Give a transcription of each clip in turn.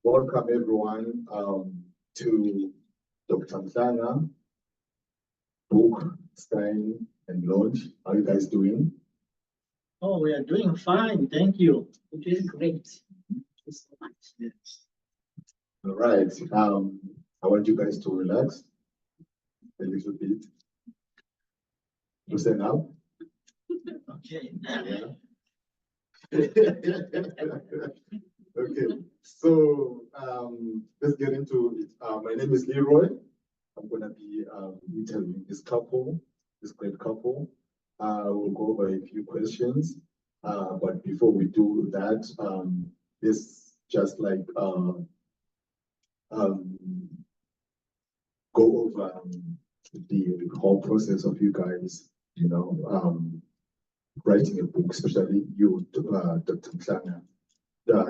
Welcome everyone to Dr. Mhlanga book sign and launch. How are you guys doing? Oh, we are doing fine, thank you. We're doing great. Thank you so much. Yes. All right. I want you guys to relax a little bit. Listen up. Okay. Yeah. Okay, so let's get into it. My name is Leroy. I'm gonna be interviewing this couple, this great couple. We'll go over a few questions, but before we do that, let's just like go over the whole process of you guys, you know, writing a book, especially you, Dr. Mhlanga.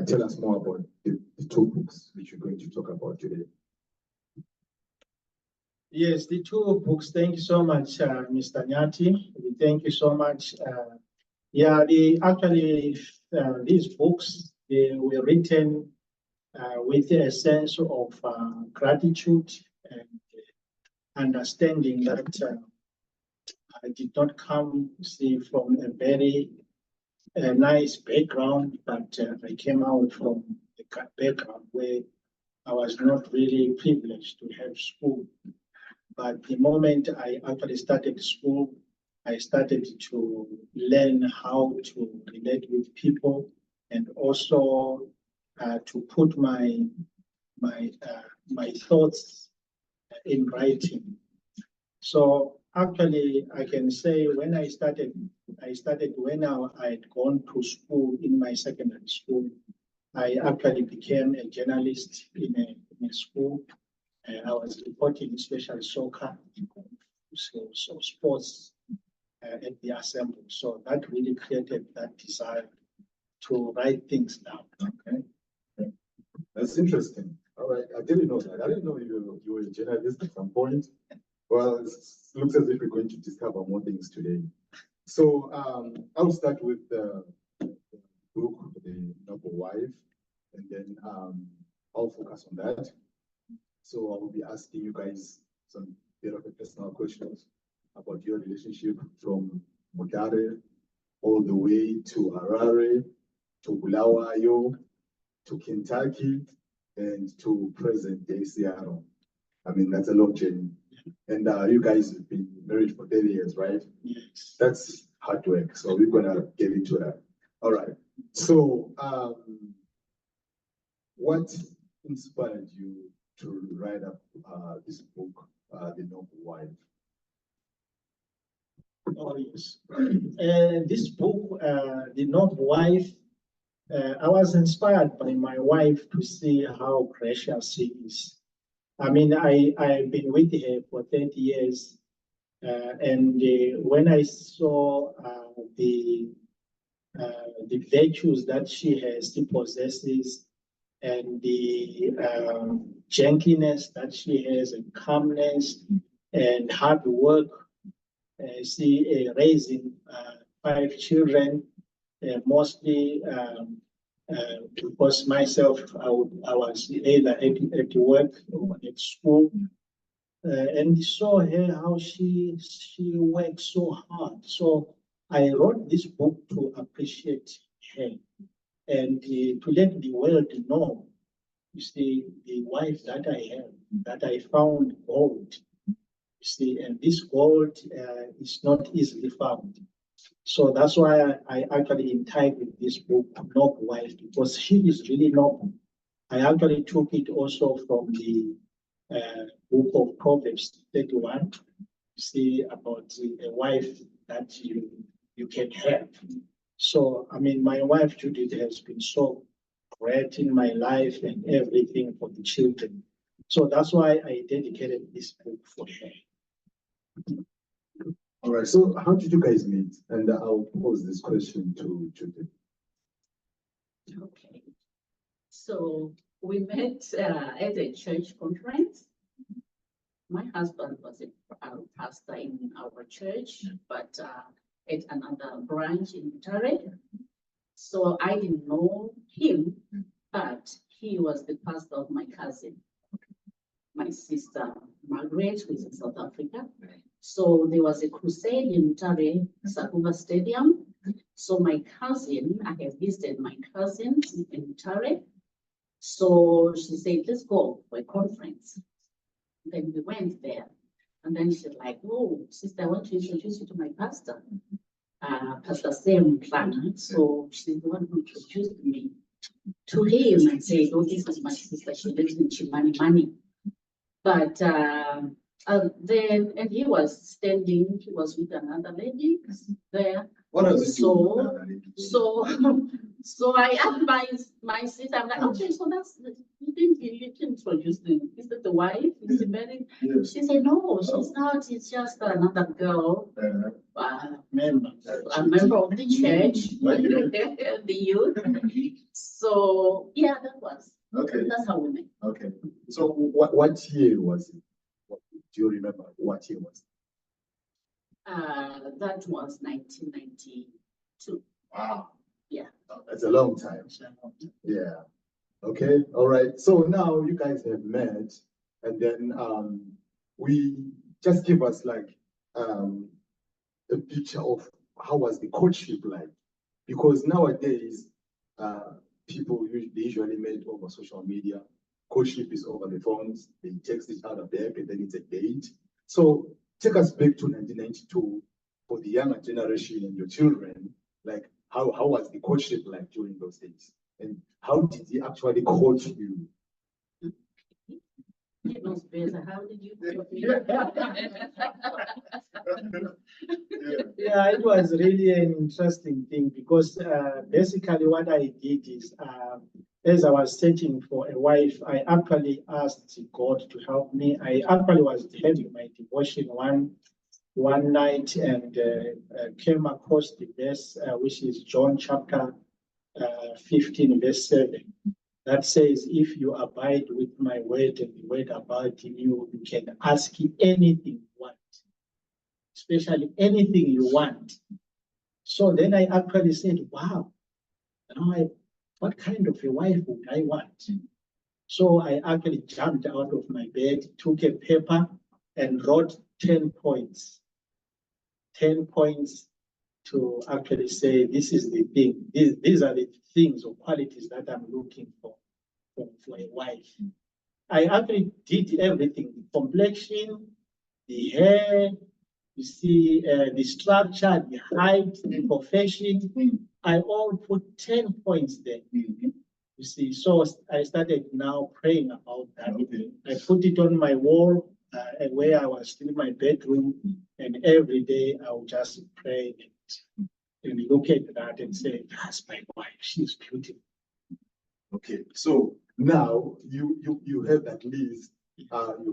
Tell us more about the two books which you're going to talk about today. Yes, the two books. Thank you so much, Mr. Nyati. Thank you so much. These books, they were written with a sense of gratitude and understanding that I did not come, from a very nice background, but I came out from a background where I was not really privileged to have school. But the moment I actually started school, I started to learn how to relate with people and also to put my thoughts in writing. So actually, I can say when I started when I had gone to school in my secondary school. I actually became a journalist in a school. I was reporting especially soccer, so sports at the assembly. So that really created that desire to write things down. Okay, that's interesting. All right, I didn't know that. I didn't know you were a journalist at some point. Well, it looks as if we're going to discover more things today. So I'll start with the book, The Noble Wife, and then I'll focus on that. So I will be asking you guys some bit of a personal questions about your relationship from Mutare all the way to Harare, to Bulawayo, to Kentucky, and to present day Seattle. I mean, that's a long journey. And you guys have been married for 30 years, right? Yes. That's hard work. So we're gonna get into that. All right. So what inspired you to write up this book, The Noble Wife? Oh, yes. This book, The Noble Wife, I was inspired by my wife to see how gracious she is. I mean, I've been with her for 30 years, and when I saw the virtues that she possesses, and the gentleness that she has, and calmness, and hard work, she raising 5 children, mostly because myself, I was either at work or at school, and saw her how she works so hard. So I wrote this book to appreciate her and to let the world know, you see, the wife that I have, that I found gold. You see, and this gold is not easily found. So that's why I actually entitled this book Noble Wife, because she is really noble. I actually took it also from the book of Proverbs 31, see about a wife that you can have. So, I mean, my wife Judith has been so great in my life and everything for the children. So that's why I dedicated this book for her. All right, so how did you guys meet? And I'll pose this question to Judith. Okay, so we met at a church conference. My husband was a pastor in our church, but at another branch in Mutare. So I didn't know him, but he was the pastor of my cousin, my sister Margaret, who is in South Africa. So there was a crusade in Mutare Sakuba Stadium. So my cousin, I have visited my cousin in Mutare. So she said, let's go for a conference. Then we went there. And then she's like, oh, sister, I want to introduce you to my pastor, Pastor Gasela-Mhlanga. So she's the one who introduced me to him and said, oh, this is my sister. She lives in Chimani. But then, and he was standing, he was with another lady there. What does it So I asked my sister, I'm like, okay, so that's, you can introduce them. Is that the wife? Is she married? Yes. She said, no, she's not. It's just another girl, Member. a member of the church, the youth. So, yeah, that was, Okay. that's how we met. Okay. So what year was it? Do you remember what year was it? That was 1992. Wow. Yeah. Oh, that's a long time. Yeah. Okay. All right. So now you guys have met, and then we just give us like a picture of how was the courtship like, because nowadays people usually meet over social media. Courtship is over the phones. They text each other back, and then it's a date. So take us back to 1992 for the younger generation and your children. Like, how was the courtship like during those days? And how did he actually court you? He knows better. How did you court me? Yeah, it was really an interesting thing because basically what I did is, as I was searching for a wife, I actually asked God to help me. I actually was having my devotion one night and came across the verse, which is John chapter 15, verse 7. That says, if you abide with my word and the word abide in you, you can ask anything you want, especially anything you want. So then I actually said, wow, what kind of a wife would I want? So I actually jumped out of my bed, took a paper and wrote 10 points. 10 points to actually say, this is the thing. These are the things or qualities that I'm looking for a wife. I actually did everything, the complexion, the hair, you see, the structure, the height, the profession. I all put 10 points there. You see, so I started now praying about that. I put it on my wall where I was in my bedroom, and every day I would just pray and look at that and say, that's my wife, she's beautiful. Okay, so now you have at least you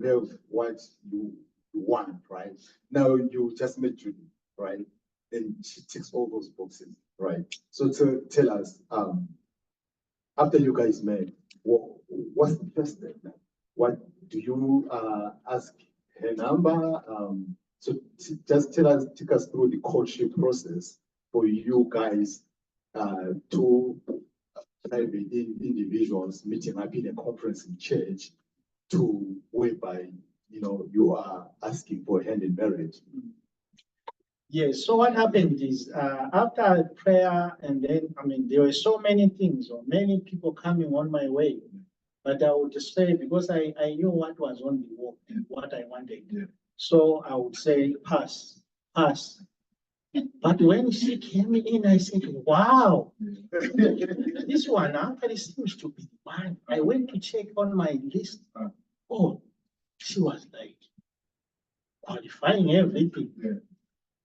have what you want, right? Now you just met Judy, right? And she ticks all those boxes, right? So to tell us, after you guys met, what's the first step now? What do you ask her number? So just take us through the courtship process for you guys, two private individuals meeting up in a conference in church, to whereby you are asking for a hand in marriage. Yes, so what happened is after prayer, and then there were so many things or many people coming on my way, but I would just say, because I knew what was on the wall and what I wanted, so I would say pass. But when she came in, I said, wow, this one actually seems to be the one. I went to check on my list. Oh, she was like qualifying everything.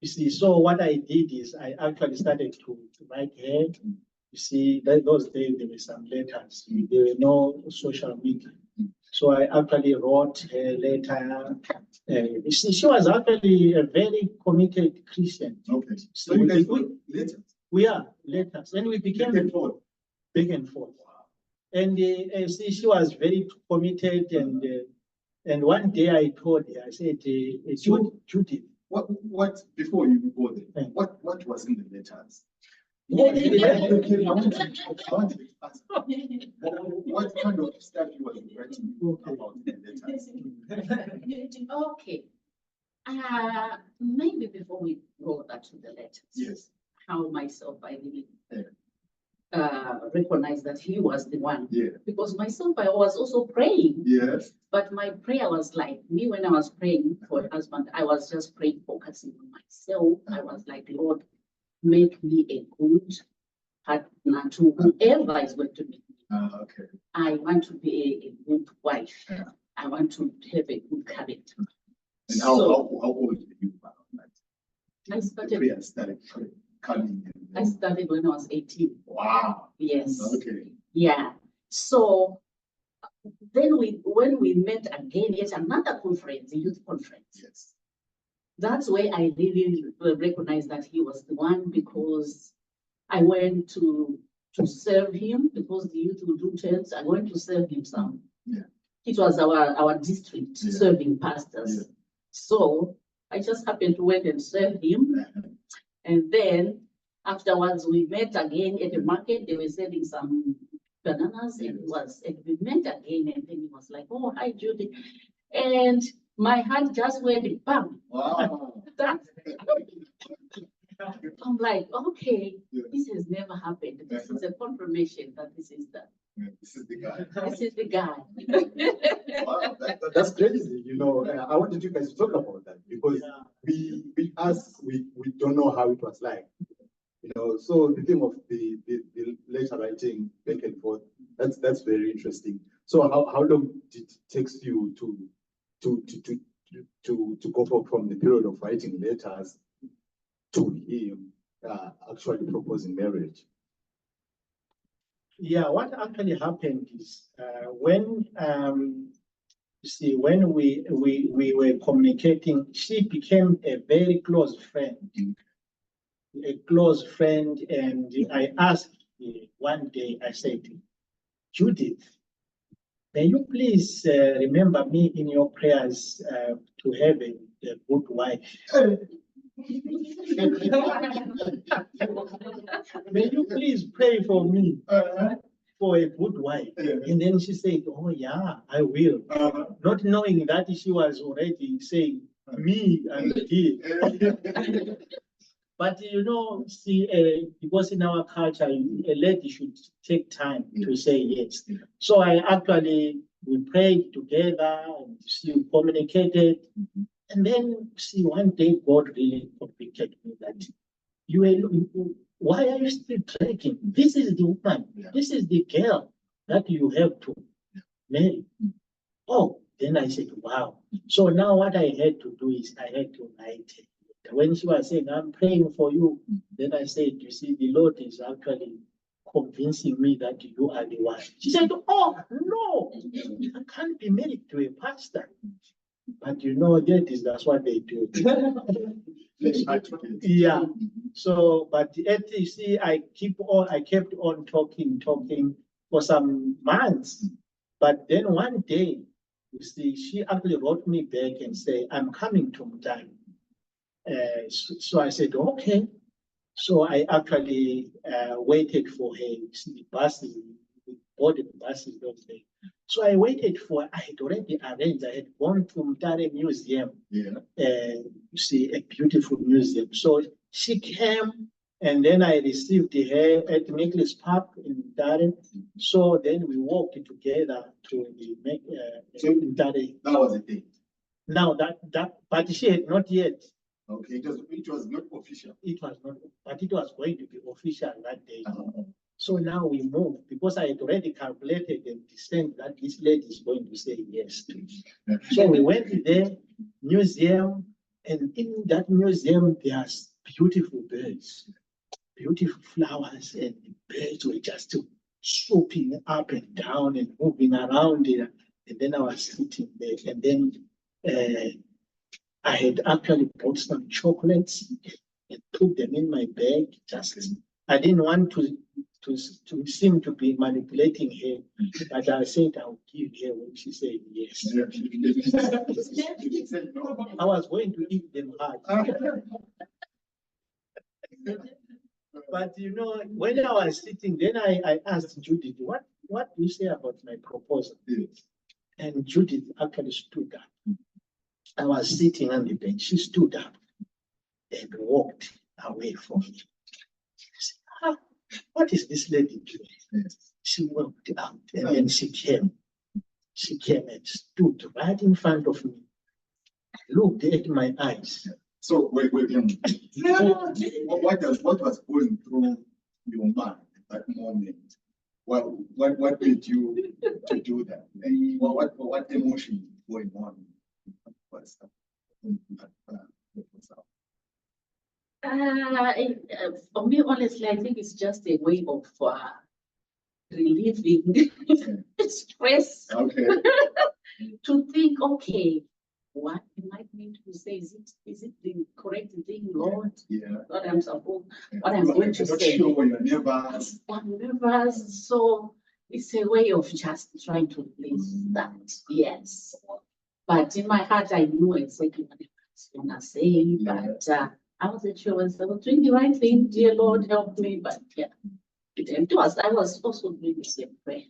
You see, so what I did is I actually started to write her. You see, those days there were some letters. There were no social media. So I actually wrote her letter. You see, she was actually a very committed Christian. Okay. So you guys wrote letters? We are letters. And we became Back and forth. Back and forth. And see, she was very committed. And one day I told her, I said, Judy. What before you go there? What was in the letters? What kind of stuff you was writing about the letter? Okay. Maybe before we go that to the letters. Yes. How myself I really Yeah. recognize that he was the one. Yeah. Because myself I was also praying. Yes. But my prayer was like me when I was praying for a husband, I was just praying, focusing on myself. I was like, Lord, make me a good partner to whoever is going to meet me. Okay. I want to be a good wife. Yeah. I want to have a good character. And how old were you about that? I started. Prayer started coming in. I started when I was 18. Wow. Yes. Okay. Yeah. So then when we met again at another conference, a youth conference. Yes. That's where I really recognized that he was the one, because I went to serve him, because the youth will do tents. I went to serve him some. Yeah. It was our district serving pastors. Yeah. So I just happened to went and serve him. And then afterwards we met again at the market. They were selling some bananas, and we met again, and then he was like, "Oh, hi, Judy." And my heart just went bam. Wow. I'm like, okay, Yeah. this has never happened. This is a confirmation that this is the This is the guy. this is the guy. Wow, that's crazy. You know, I wanted you guys to talk about that, because we don't know how it was like. You know, so the thing of the letter writing back and forth, that's very interesting. So how long did it take you to go from the period of writing letters to him actually proposing marriage? Yeah, what actually happened is when you see, when we were communicating, she became a very close friend. A close friend, and I asked one day, I said, Judith, may you please remember me in your prayers to have a good wife? May you please pray for me for a good wife? And then she said, oh yeah, I will. Not knowing that she was already saying, me and he. But you know, see, because in our culture, a lady should take time to say yes. So we prayed together, and she communicated. And then, see, one day God really convicted me that why are you still dragging? This is the woman, this is the girl that you have to marry. Oh, then I said, wow. So now what I had to do is I had to write it. When she was saying, I'm praying for you, then I said, you see, the Lord is actually convincing me that you are the one. She said, oh, no, I can't be married to a pastor. But you know, that's what they do. Yeah. So, but you see, I kept on talking for some months. But then one day, you see, she actually wrote me back and said, I'm coming to Mutang. So I said, okay. So I actually waited for her. See, the buses, we boarded the buses those days. So I waited I had already arranged, I had gone to Mutare Museum. Yeah. You see, a beautiful museum. So she came, and then I received her at Nicholas Park in Mutare. So then we walked together to the Mutare. That was a date. Now but she had not yet. Okay, it was not official. It was not, but it was going to be official that day. So now we moved, because I had already calculated and discerned that this lady is going to say yes. So we went to the museum, and in that museum, there's beautiful birds, beautiful flowers, and the birds were just swooping up and down and moving around there. And then I was sitting there, and then I had actually bought some chocolates and put them in my bag. I didn't want to seem to be manipulating her, but I said I would give her when she said yes. I was going to eat them hard. But you know, when I was sitting, then I asked Judith, what do you say about my proposal? Yes. And Judith actually stood up. I was sitting on the bench. She stood up and walked away from me. I said, what is this lady doing? Yes. She walked out and then she came. She came and stood right in front of me, looked at my eyes. So wait, what was going through your mind at that moment? What made you to do that? And what emotion going on? For me, honestly, I think it's just a way of relieving stress. Okay. To think, okay, what am I going to say? Is it the correct thing, Lord? Yeah. What I'm going to say. Sure, you're nervous. I'm nervous, so it's a way of just trying to release that. Yes, but in my heart, I knew exactly what I was gonna say, but I wasn't sure whether I was doing the right thing. Dear Lord, help me. But yeah, I was also doing the same prayer.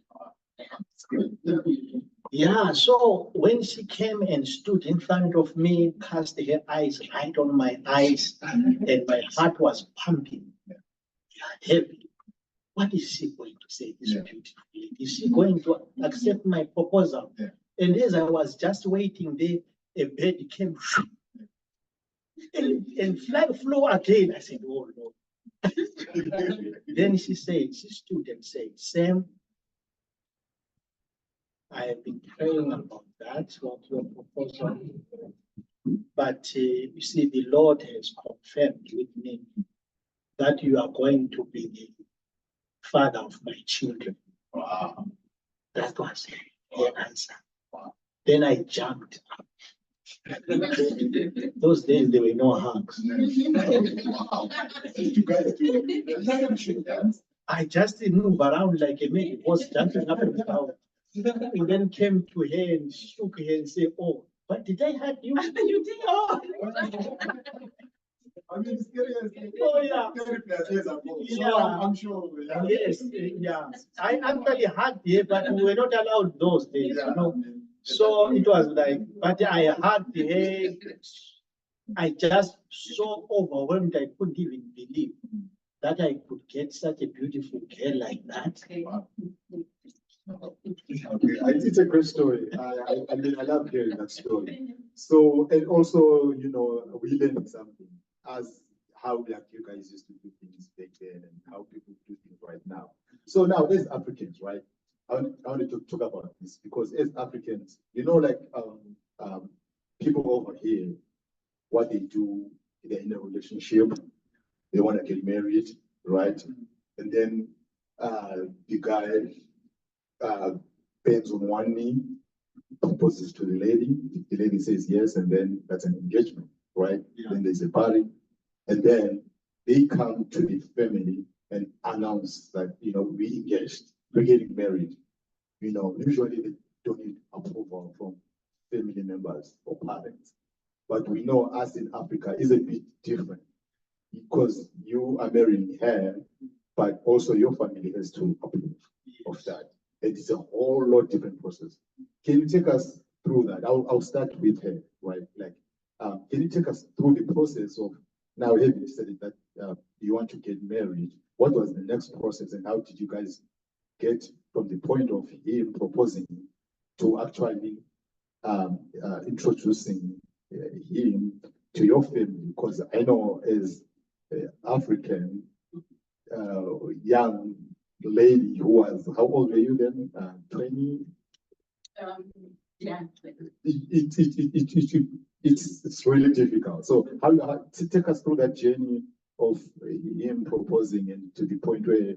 Yeah, so when she came and stood in front of me, cast her eyes right on my eyes, and my heart was pumping heavy. What is she going to say? This beautiful lady? Is she going to accept my proposal? Yeah. And as I was just waiting there, a bird came and flew again. I said, oh no. Then she stood and said, Sam, I have been praying about that, what your proposal. But you see, the Lord has confirmed with me that you are going to be the father of my children. Wow. That was her answer. Wow. Then I jumped up. Those days there were no hugs. Wow. You guys do. I just move around like a man was jumping up and down. And then came to her and shook her and said, oh, but did I hurt you? You did. Oh. I mean, seriously. Oh, yeah. So I'm sure. Yeah. Yes, yeah. I actually hugged her, but we were not allowed those days, you know. So it was like, but I hugged her. I just so overwhelmed, I couldn't even believe that I could get such a beautiful girl like that. Wow. Okay, it's a great story. I mean, I love hearing that story. So, and also, you know, we learned something as how like you guys used to do things back then and how people do things right now. So now, as Africans, right? I want to talk about this because as Africans, you know, like people over here, what they do, they're in a relationship, they want to get married, right? And then the guy bends on one knee, proposes to the lady says yes, and then that's an engagement, right? Yeah. Then there's a party, and then they come to the family and announce that, you know, we engaged, we're getting married. You know, usually they don't need approval from family members or parents. But we know us in Africa is a bit different because you are marrying her, but also your family has to approve of that. And it's a whole lot different process. Can you take us through that? I'll start with her, right? Like, can you take us through the process of now having decided that you want to get married? What was the next process, and how did you guys get from the point of him proposing to actually introducing him to your family? Because I know as African young lady who was, how old were you then? 20? Yeah. It's really difficult. So how take us through that journey of him proposing and to the point where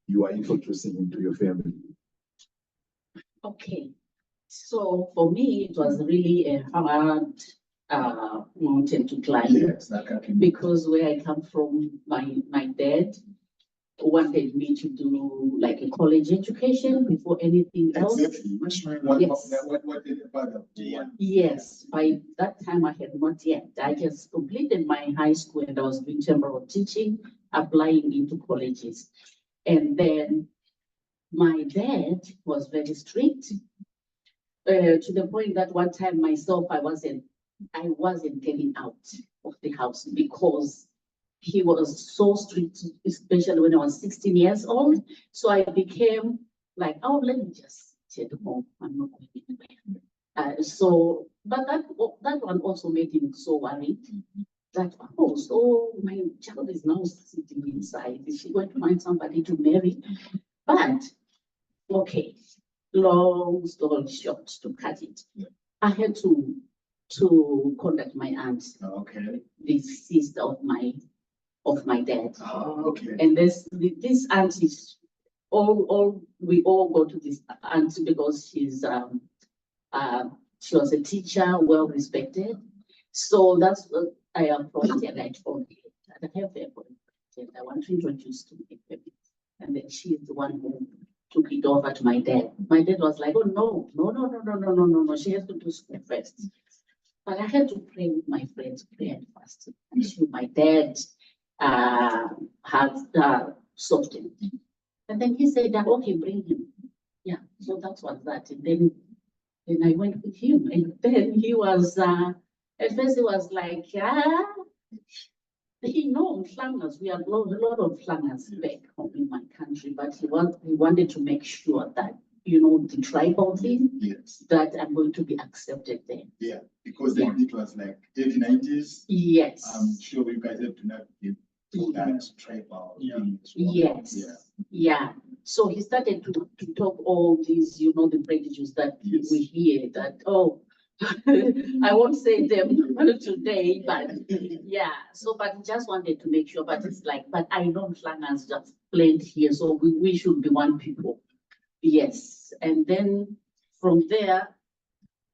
you are introducing him to your family. Okay. So for me, it was really a hard mountain to climb. Yes, because where I come from, my dad wanted me to do like a college education before anything else. Exactly. Which means Yes. what did the father want? Yes, by that time I had not yet. I just completed my high school and I was doing temporary teaching, applying into colleges. And then my dad was very strict, to the point that one time myself, I wasn't getting out of the house because he was so strict, especially when I was 16 years old. So I became like, oh, let me just sit at home. I'm not going anywhere. But that one also made him so worried that, oh, so my child is now sitting inside. Is she going to find somebody to marry? But, okay, long story short, to cut it, I had to contact my aunt, Okay. the sister of my dad. Okay. And this aunt is we all go to this aunt because she was a teacher, well respected. So that's what I approached and I told her that I have a boyfriend. I want to introduce to my family. And then she's the one who took it over to my dad. My dad was like, oh no. She has to do school first. But I had to pray with my friends, pray and fast until my dad had softened. And then he said, okay, bring him. Yeah, so that was that. And then I went with him. And then he was, at first he was like, he knows Mhlangas. We have a lot of Mhlangas back home in my country, but he wanted to make sure that, the tribal thing, Yes. that I'm going to be accepted there. Yeah, because then it was like 80s, 90s. Yes. I'm sure you guys have to navigate through that tribal thing as well. Yes. Yeah. So he started to talk all these, the prejudices that we hear that, oh, I won't say them today, but yeah. So, but he just wanted to make sure, but it's like, but I know Mhlangas just played here, so we should be one people. Yes. And then from there,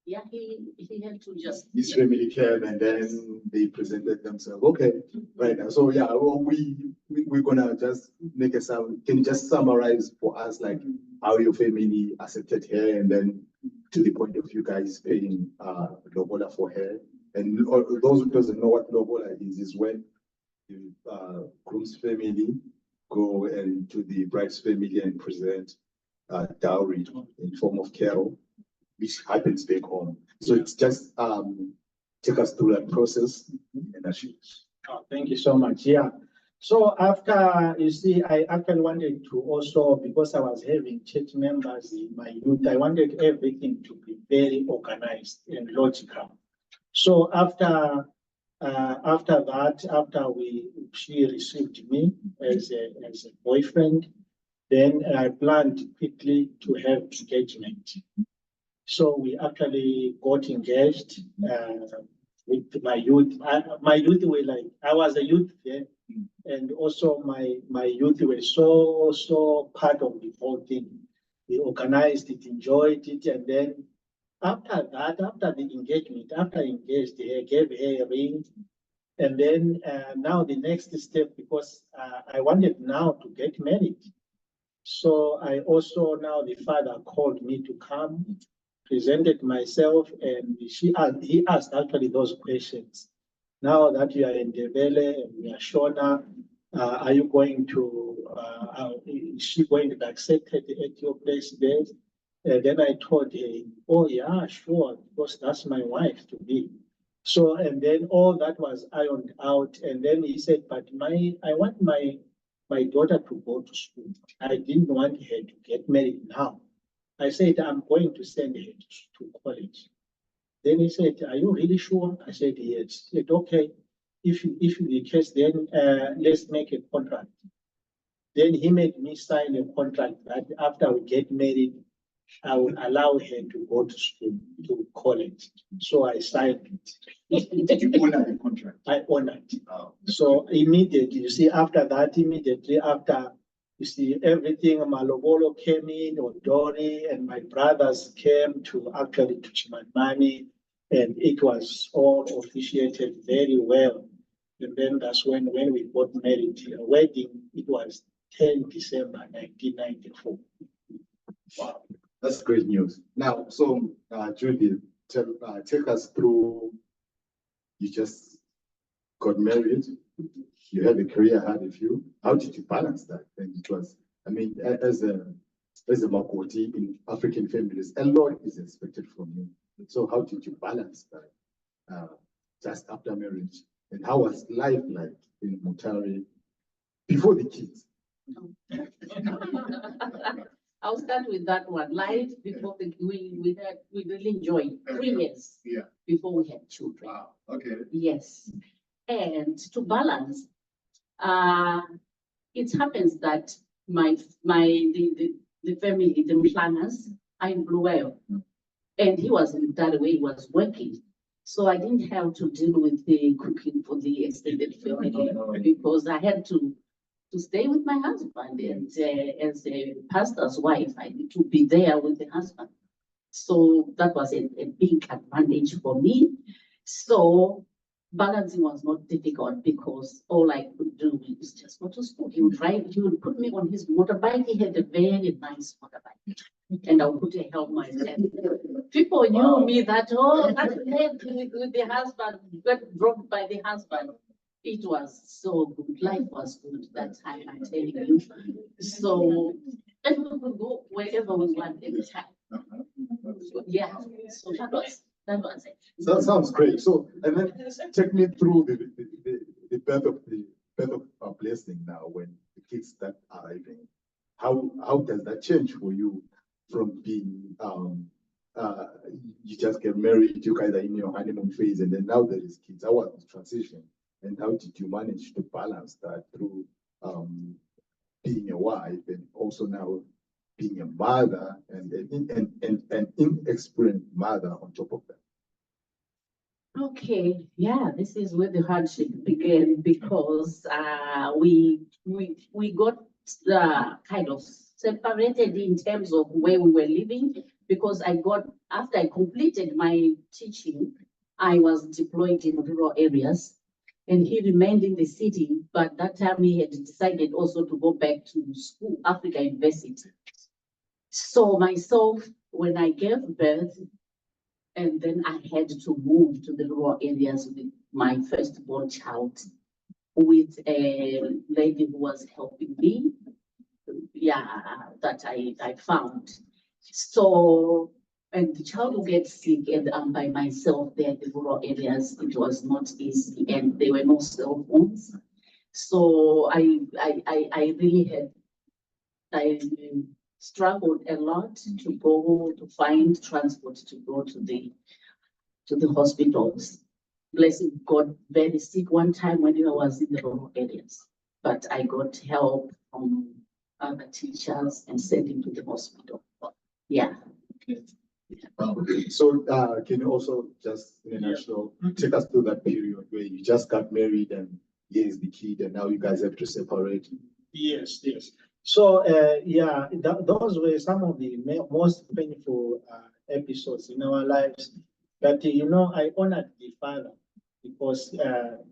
yeah, he had to just. His family came and then they presented themselves. Okay, right now. So yeah, well, we're gonna just make a sound. Can you just summarize for us like how your family accepted her and then to the point of you guys paying lobola for her? And those who doesn't know what lobola is when the groom's family go and to the bride's family and present dowry in form of cattle, which happens back home. So it's just take us through that process and that's it. Oh, thank you so much. Yeah. So after, you see, I actually wanted to also, because I was having church members in my youth, I wanted everything to be very organized and logical. So after that, after she received me as a boyfriend, then I planned quickly to have engagement. So we actually got engaged with my youth. My youth were like, I was a youth then, and also my youth were so part of the whole thing. We organized it, enjoyed it, and then after that, after the engagement, after engaged, I gave her a ring. And then now the next step, because I wanted now to get married. So I also, now the father called me to come, presented myself, and he asked actually those questions. Now that you are in Ndebele and we are Shona, are you going to, is she going to be accepted at your place there? Then I told him, oh yeah, sure, because that's my wife to be. So, and then all that was ironed out. And then he said, but I want my daughter to go to school. I didn't want her to get married now. I said, I'm going to send her to college. Then he said, are you really sure? I said, yes. He said, okay, if the case, then let's make a contract. Then he made me sign a contract that after we get married, I will allow her to go to school, to college. So I signed it. Did you honor the contract? I honored it. Oh. So immediately, you see, after that, immediately after, you see, everything, Malobolo came in, Odori, and my brothers came to actually touch my money, and it was all officiated very well. And then that's when we got married. Wedding, it was 10 December 1994. Wow, that's great news. Now, so Judy, take us through. You just got married. You had a career ahead of you. How did you balance that? And it was, I mean, as a Makoti in African families, a lot is expected from you. So how did you balance that just after marriage? And how was life like in Mutare before the kids? I'll start with that one. Life before we really enjoyed 3 years before we had children. Wow. Okay. Yes. And to balance, it happens that the family, the Mhlangas, are in Bluewell, and he was in that way, he was working. So I didn't have to deal with the cooking for the extended family because I had to stay with my husband, and as a pastor's wife, I need to be there with the husband. So that was a big advantage for me. So balancing was not difficult because all I could do was just go to school. He would put me on his motorbike. He had a very nice motorbike. And I would put a helmet myself. People knew me that, oh, that's with the husband, got dropped by the husband. It was so good. Life was good that time, I'm telling you. So, and we could go wherever we want every time. So, yeah, so that was it. So that sounds great. So, and then take me through the birth of a blessing now when the kids start arriving. How does that change for you from being you just get married, you guys are in your honeymoon phase, and then now there is kids? How was the transition? And how did you manage to balance that through being a wife and also now being a mother and an inexperienced mother on top of that? Okay, yeah, this is where the hardship began because we got kind of separated in terms of where we were living because after I completed my teaching, I was deployed in rural areas. And he remained in the city, but that time he had decided also to go back to school, Africa University. So myself, when I gave birth, and then I had to move to the rural areas with my firstborn child, with a lady who was helping me, that I found. So, and the child will get sick, and I'm by myself there in the rural areas. It was not easy, and there were no cell phones. So I really struggled a lot to go to find transport to go to the hospitals. Blessing God, very sick one time when I was in the rural areas, but I got help from other teachers and sent him to the hospital. Yeah. Okay. So can you also just in a nutshell take us through that period where you just got married and here's the kid and now you guys have to separate? Yes. So those were some of the most painful episodes in our lives. But I honored the father because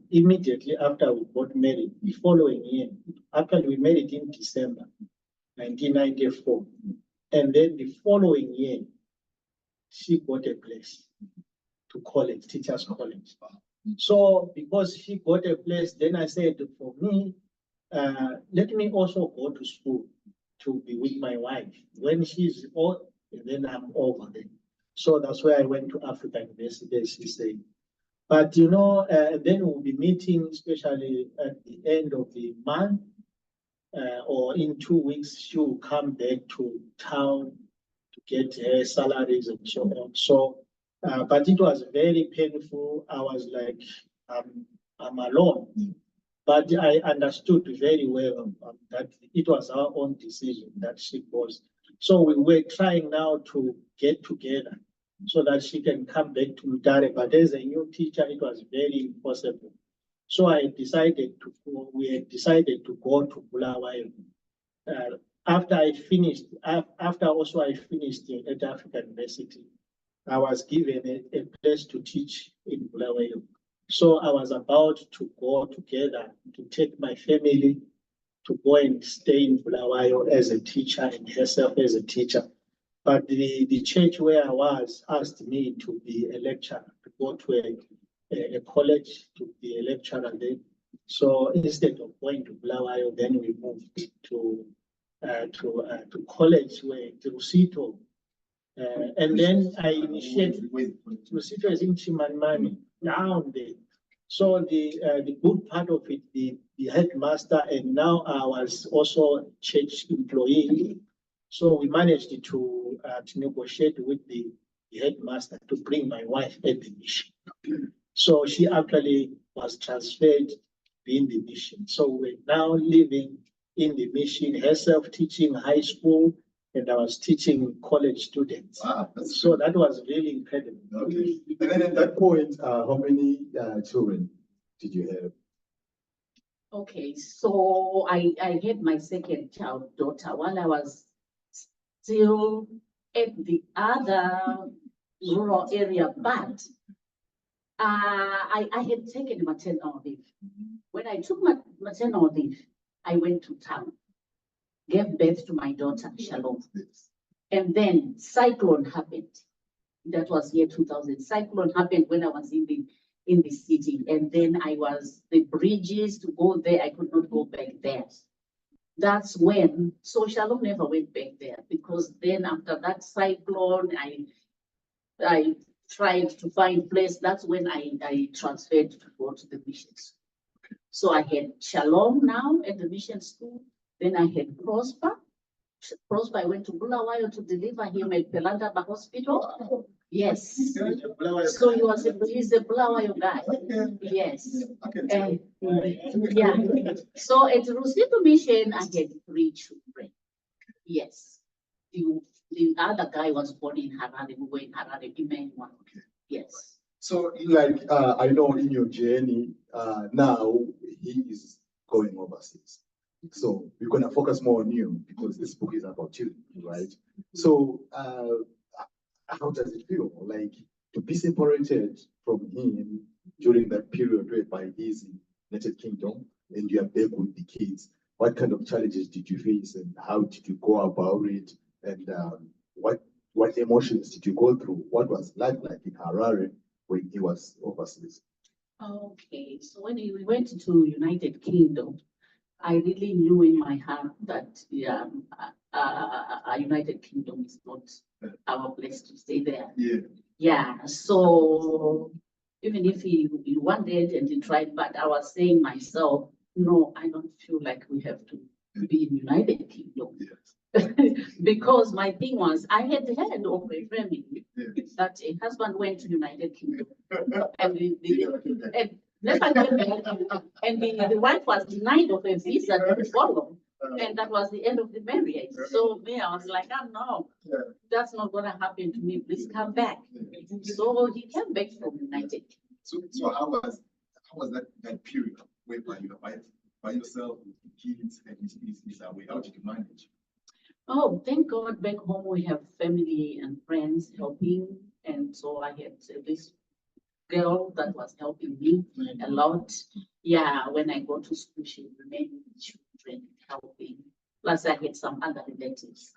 immediately after we got married, the following year, actually we married in December 1994, and then the following year, she got a place to college, teachers college. So because she got a place, then I said, for me, let me also go to school to be with my wife. When she's old, then I'm over there. So that's where I went to Africa University, as she said. But then we'll be meeting, especially at the end of the month, or in 2 weeks, she will come back to town to get her salaries and so on. So, but it was very painful. I was like, I'm alone. But I understood very well that it was our own decision that she was. So we were trying now to get together so that she can come back to Mutare. But as a new teacher, it was very impossible. So we had decided to go to Bulawayo. After I finished at African University, I was given a place to teach in Bulawayo. So I was about to go together to take my family to go and stay in Bulawayo as a teacher and herself as a teacher. But the church where I was asked me to be a lecturer, to go to a college to be a lecturer there. So instead of going to Bulawayo, then we moved to college where Rusito. And then I initiated Rusito is in Chimanimani, down there. So the good part of it, the headmaster, and now I was also church employee. So we managed to negotiate with the headmaster to bring my wife at the mission. So she actually was transferred in the mission. So we're now living in the mission, herself teaching high school, and I was teaching college students. Wow, So that was really incredible. okay. And then at that point, how many children did you have? Okay, so I had my second child, daughter, while I was still at the other rural area, but I had taken maternal leave. When I took my maternal leave, I went to town, gave birth to my daughter, Shalom. And then cyclone happened. That was year 2000. Cyclone happened when I was in the city. And then the bridges to go there, I could not go back there. That's when, so Shalom never went back there, because then after that cyclone, I tried to find place. That's when I transferred to go to the missions. So I had Shalom now at the mission school. Then I had Prosper. I went to Bulawayo to deliver him at Pelandaba Hospital. Yes. So he's a Bulawayo guy. Yes. And yeah. So at Rusito Mission, I had 3 children. Yes. The other guy was born in Harare. We were in Harare, Emmanuel. Yes. So, like, I know in your journey, now he is going overseas. So we're going to focus more on you because this book is about you, right? So how does it feel like to be separated from him during that period whereby he's in United Kingdom and you are back with the kids? What kind of challenges did you face and how did you go about it? And what emotions did you go through? What was life like in Harare when he was overseas? Okay, so when we went to United Kingdom, I really knew in my heart that United Kingdom is not our place to stay there. Yeah. Yeah. So even if he wanted and he tried, but I was saying myself, no, I don't feel like we have to be in United Kingdom. Yes. Because my thing was, I had heard of a family that a husband went to United Kingdom and never came back, and the wife was denied of a visa to follow, and that was the end of the marriage. So me, I was like, oh no, that's not gonna happen to me. Please come back. So he came back from United. So how was that period whereby you were by yourself with the kids and his away? How did you manage? Oh, thank God, back home we have family and friends helping, and so I had this girl that was helping me a lot. Yeah, when I go to school, she remained with the children helping. Plus, I had some other relatives.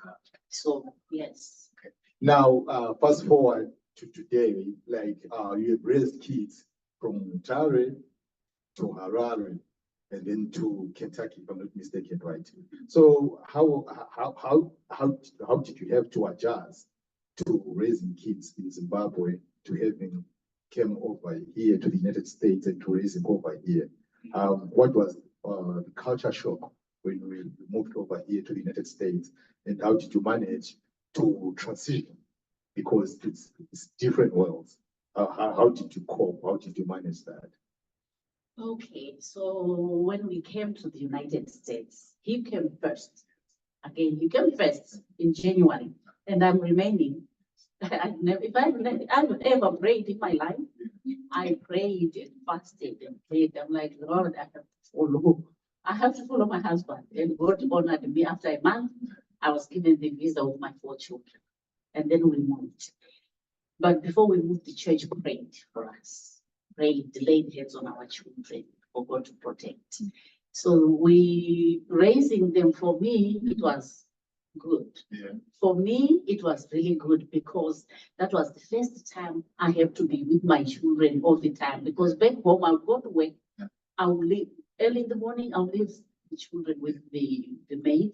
So yes. Okay. Now, fast forward to today, like you have raised kids from Tare to Harare and then to Kentucky, if I'm not mistaken, right? So how did you have to adjust to raising kids in Zimbabwe to having came over here to the United States and to raising over here? What was the culture shock when we moved over here to the United States, and how did you manage to transition? Because it's different worlds. How did you cope? How did you manage that? Okay, so when we came to the United States, he came first. Again, he came first in January, and I'm remaining. If I've ever prayed in my life, I prayed and fasted and prayed. I'm like, Lord, I have to follow. I have to follow my husband. And God honored me. After a month, I was given the visa with my 4 children. And then we moved. But before we moved, the church prayed for us. Prayed, laid hands on our children for God to protect. So raising them, for me, it was good. Yeah. For me, it was really good because that was the first time I have to be with my children all the time. Because back home, I would go to work, Yeah. I would leave early in the morning, I'll leave the children with the maid,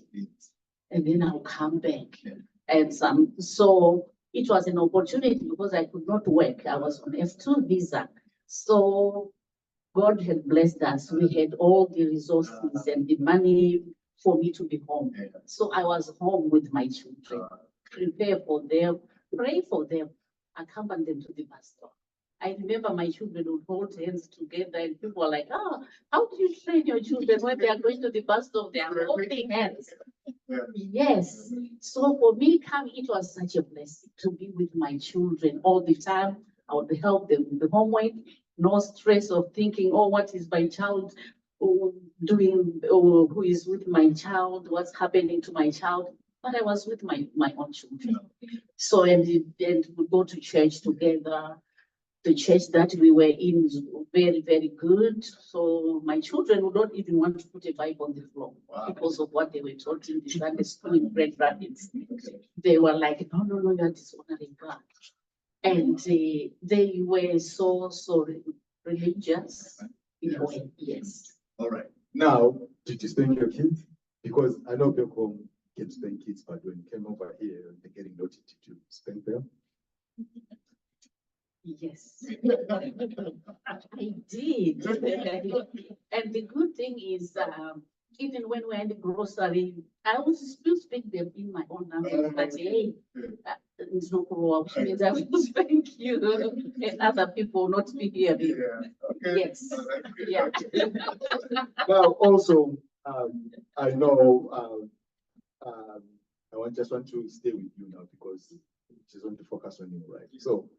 and then I'll come back. Yeah. And so it was an opportunity because I could not work. I was on F2 visa. So God had blessed us. We had all the resources and the money for me to be home. Yeah. So I was home with my children, prepare for them, pray for them, accompany them to the bus stop. I remember my children would hold hands together and people were like, oh, how do you train your children when they are going to the bus stop? They are holding hands. Yeah. Yes. So for me, it was such a blessing to be with my children all the time. I would help them with the homework, no stress of thinking, oh, what is my child doing, or who is with my child, what's happening to my child. But I was with my own children. So, and we go to church together. The church that we were in is very, very good. So my children would not even want to put a Bible on the floor. Wow. Because of what they were taught in the Sunday school in Grand Rapids. They were like, no, you're dishonoring God. And they were so religious in a way. Yes. All right. Now, did you spank your kids? Because I know back home can spank kids, but when you came over here, they're getting naughty. Did you spank them? Yes, I did. And the good thing is, even when we're in the grocery, I also still speak them in my own language. But hey, it's not which means I will spank you, and other people not be hearing. Yeah. Okay. Yes. Yeah. Now, also, I know I just want to stay with you now because I just want to focus on you, right? So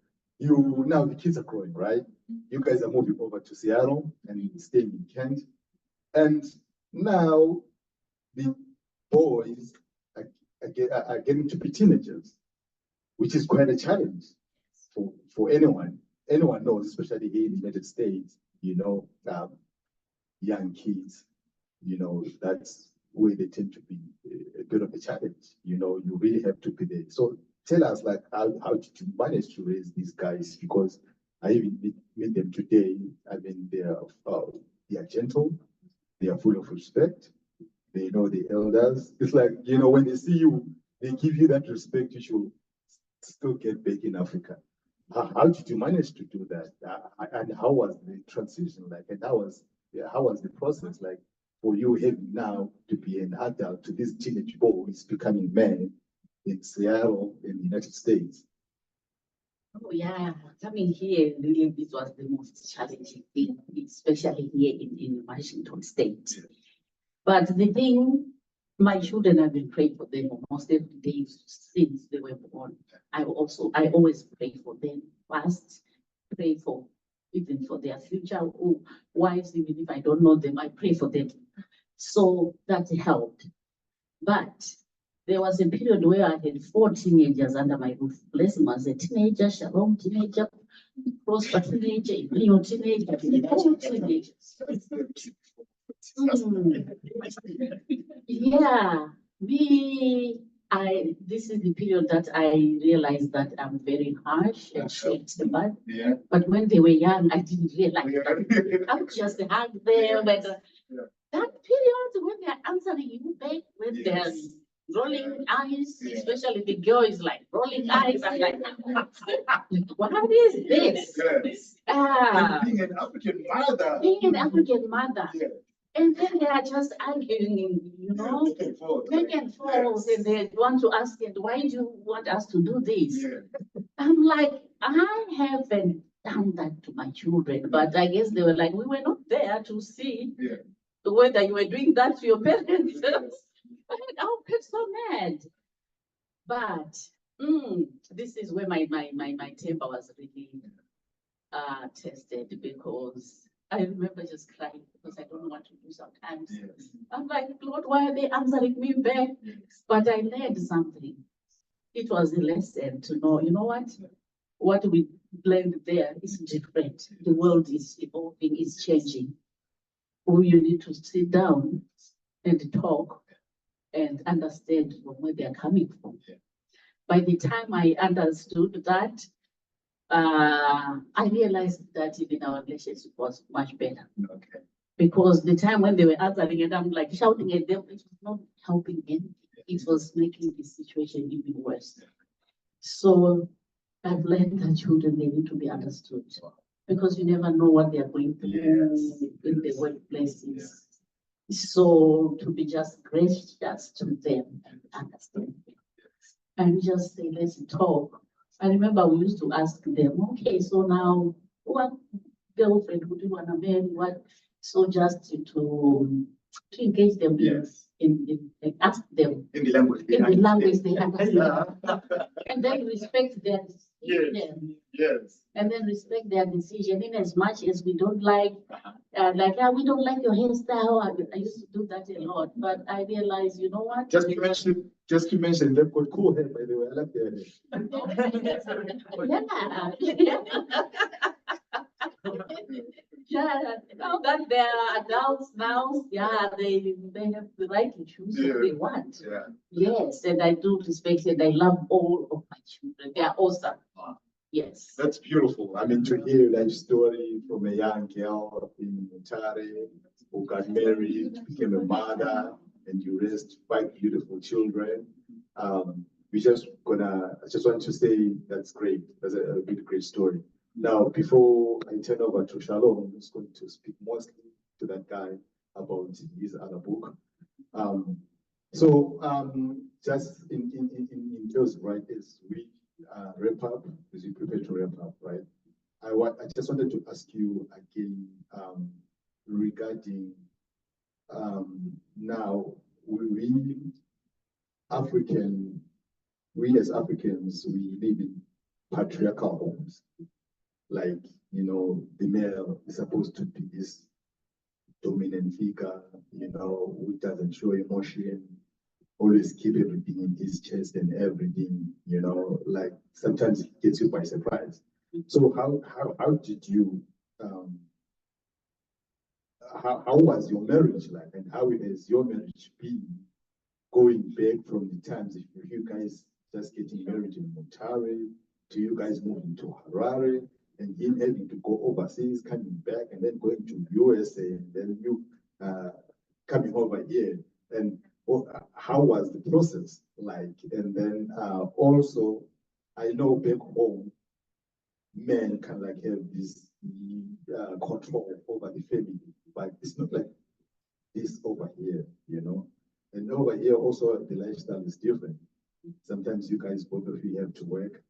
now the kids are growing, right? You guys are moving over to Seattle and staying in Kent. And now the boys are getting to be teenagers, which is quite a challenge for anyone. Anyone knows, especially here in the United States, young kids, that's where they tend to be a bit of a challenge. You really have to be there. So tell us, like, how did you manage to raise these guys? Because I even meet them today. I mean, they are gentle, they are full of respect, they know the elders. It's like, when they see you, they give you that respect you should still get back in Africa. How did you manage to do that? And how was the transition like? And how was the process like for you having now to be an adult to this teenage boy who is becoming man in Seattle in the United States? Oh yeah, coming here really this was the most challenging thing, especially here in Washington State. But the thing, my children have been praying for them almost every day since they were born. I always pray for them first, pray for even for their future wives, even if I don't know them, I pray for them. So that helped. But there was a period where I had 4 teenagers under my roof. Blessing was a teenager, Shalom teenager, Prosper teenager, Leo teenager, 4 teenagers. Yeah, this is the period that I realized that I'm very harsh and short-tempered. Yeah. But when they were young, I didn't realize that. I would just hug them. And that period when they're answering you back, when they're rolling eyes, especially the girl is like rolling eyes. I'm like, what is this? And being an African mother. Being an African mother. Yeah. And then they are just arguing, back and forth, and they want to ask it, why do you want us to do this? Yeah. I'm like, I haven't done that to my children, but I guess they were like, we were not there to see whether you were doing that to your parents. I'll get so mad. But this is where my temper was really tested, because I remember just crying because I don't know what to do sometimes. Yes. I'm like, Lord, why are they answering me back? But I learned something. It was a lesson to know, you know what we learned there is different. The world is evolving, is changing. you need to sit down and talk and understand from where they are coming from. Yeah. By the time I understood that, I realized that even our relationship was much better. Okay. Because the time when they were answering and I'm like shouting at them, it was not helping anything. It was making the situation even worse. So I've learned that children, they need to be understood because you never know what they are going through in the workplaces. So to be just gracious to them and understand them and just say, let's talk. I remember we used to ask them, okay, so now what girlfriend would you want to marry? What? So just to engage them in ask them In the language. in the language they understand. And then respect their decision. Yes. And then respect their decision in as much as we don't like, we don't like your hairstyle. I used to do that a lot, but I realized, you know what? Just to mention, they've got cool hair, by the way. I like their hair. Yeah, now that they are adults now, they have the right to choose what they want. Yeah. Yes, and I do respect and I love all of my children. They are awesome. Yes. That's beautiful. I mean, to hear that story from a young girl in Mutare who got married, became a mother, and you raised 5 beautiful children. I just want to say that's great. That's a really great story. Now, before I turn over to Shalom, I'm just going to speak mostly to that guy about his other book. Just in those right as we wrap up, as we prepare to wrap up, right? I just wanted to ask you again regarding now we as Africans, we live in patriarchal homes. Like, the male is supposed to be this dominant figure, who doesn't show emotion, always keep everything in his chest and everything, like sometimes it gets you by surprise. So how did you, how was your marriage like, and how has your marriage been going back from the times if you guys just getting married in Mutare to you guys moving to Harare? And him having to go overseas, coming back, and then going to USA, and then you coming over here. And how was the process like? And then also, I know back home, men can like have this control over the family, but it's not like this over here, And over here also, the lifestyle is different. Sometimes you guys, both of you have to work.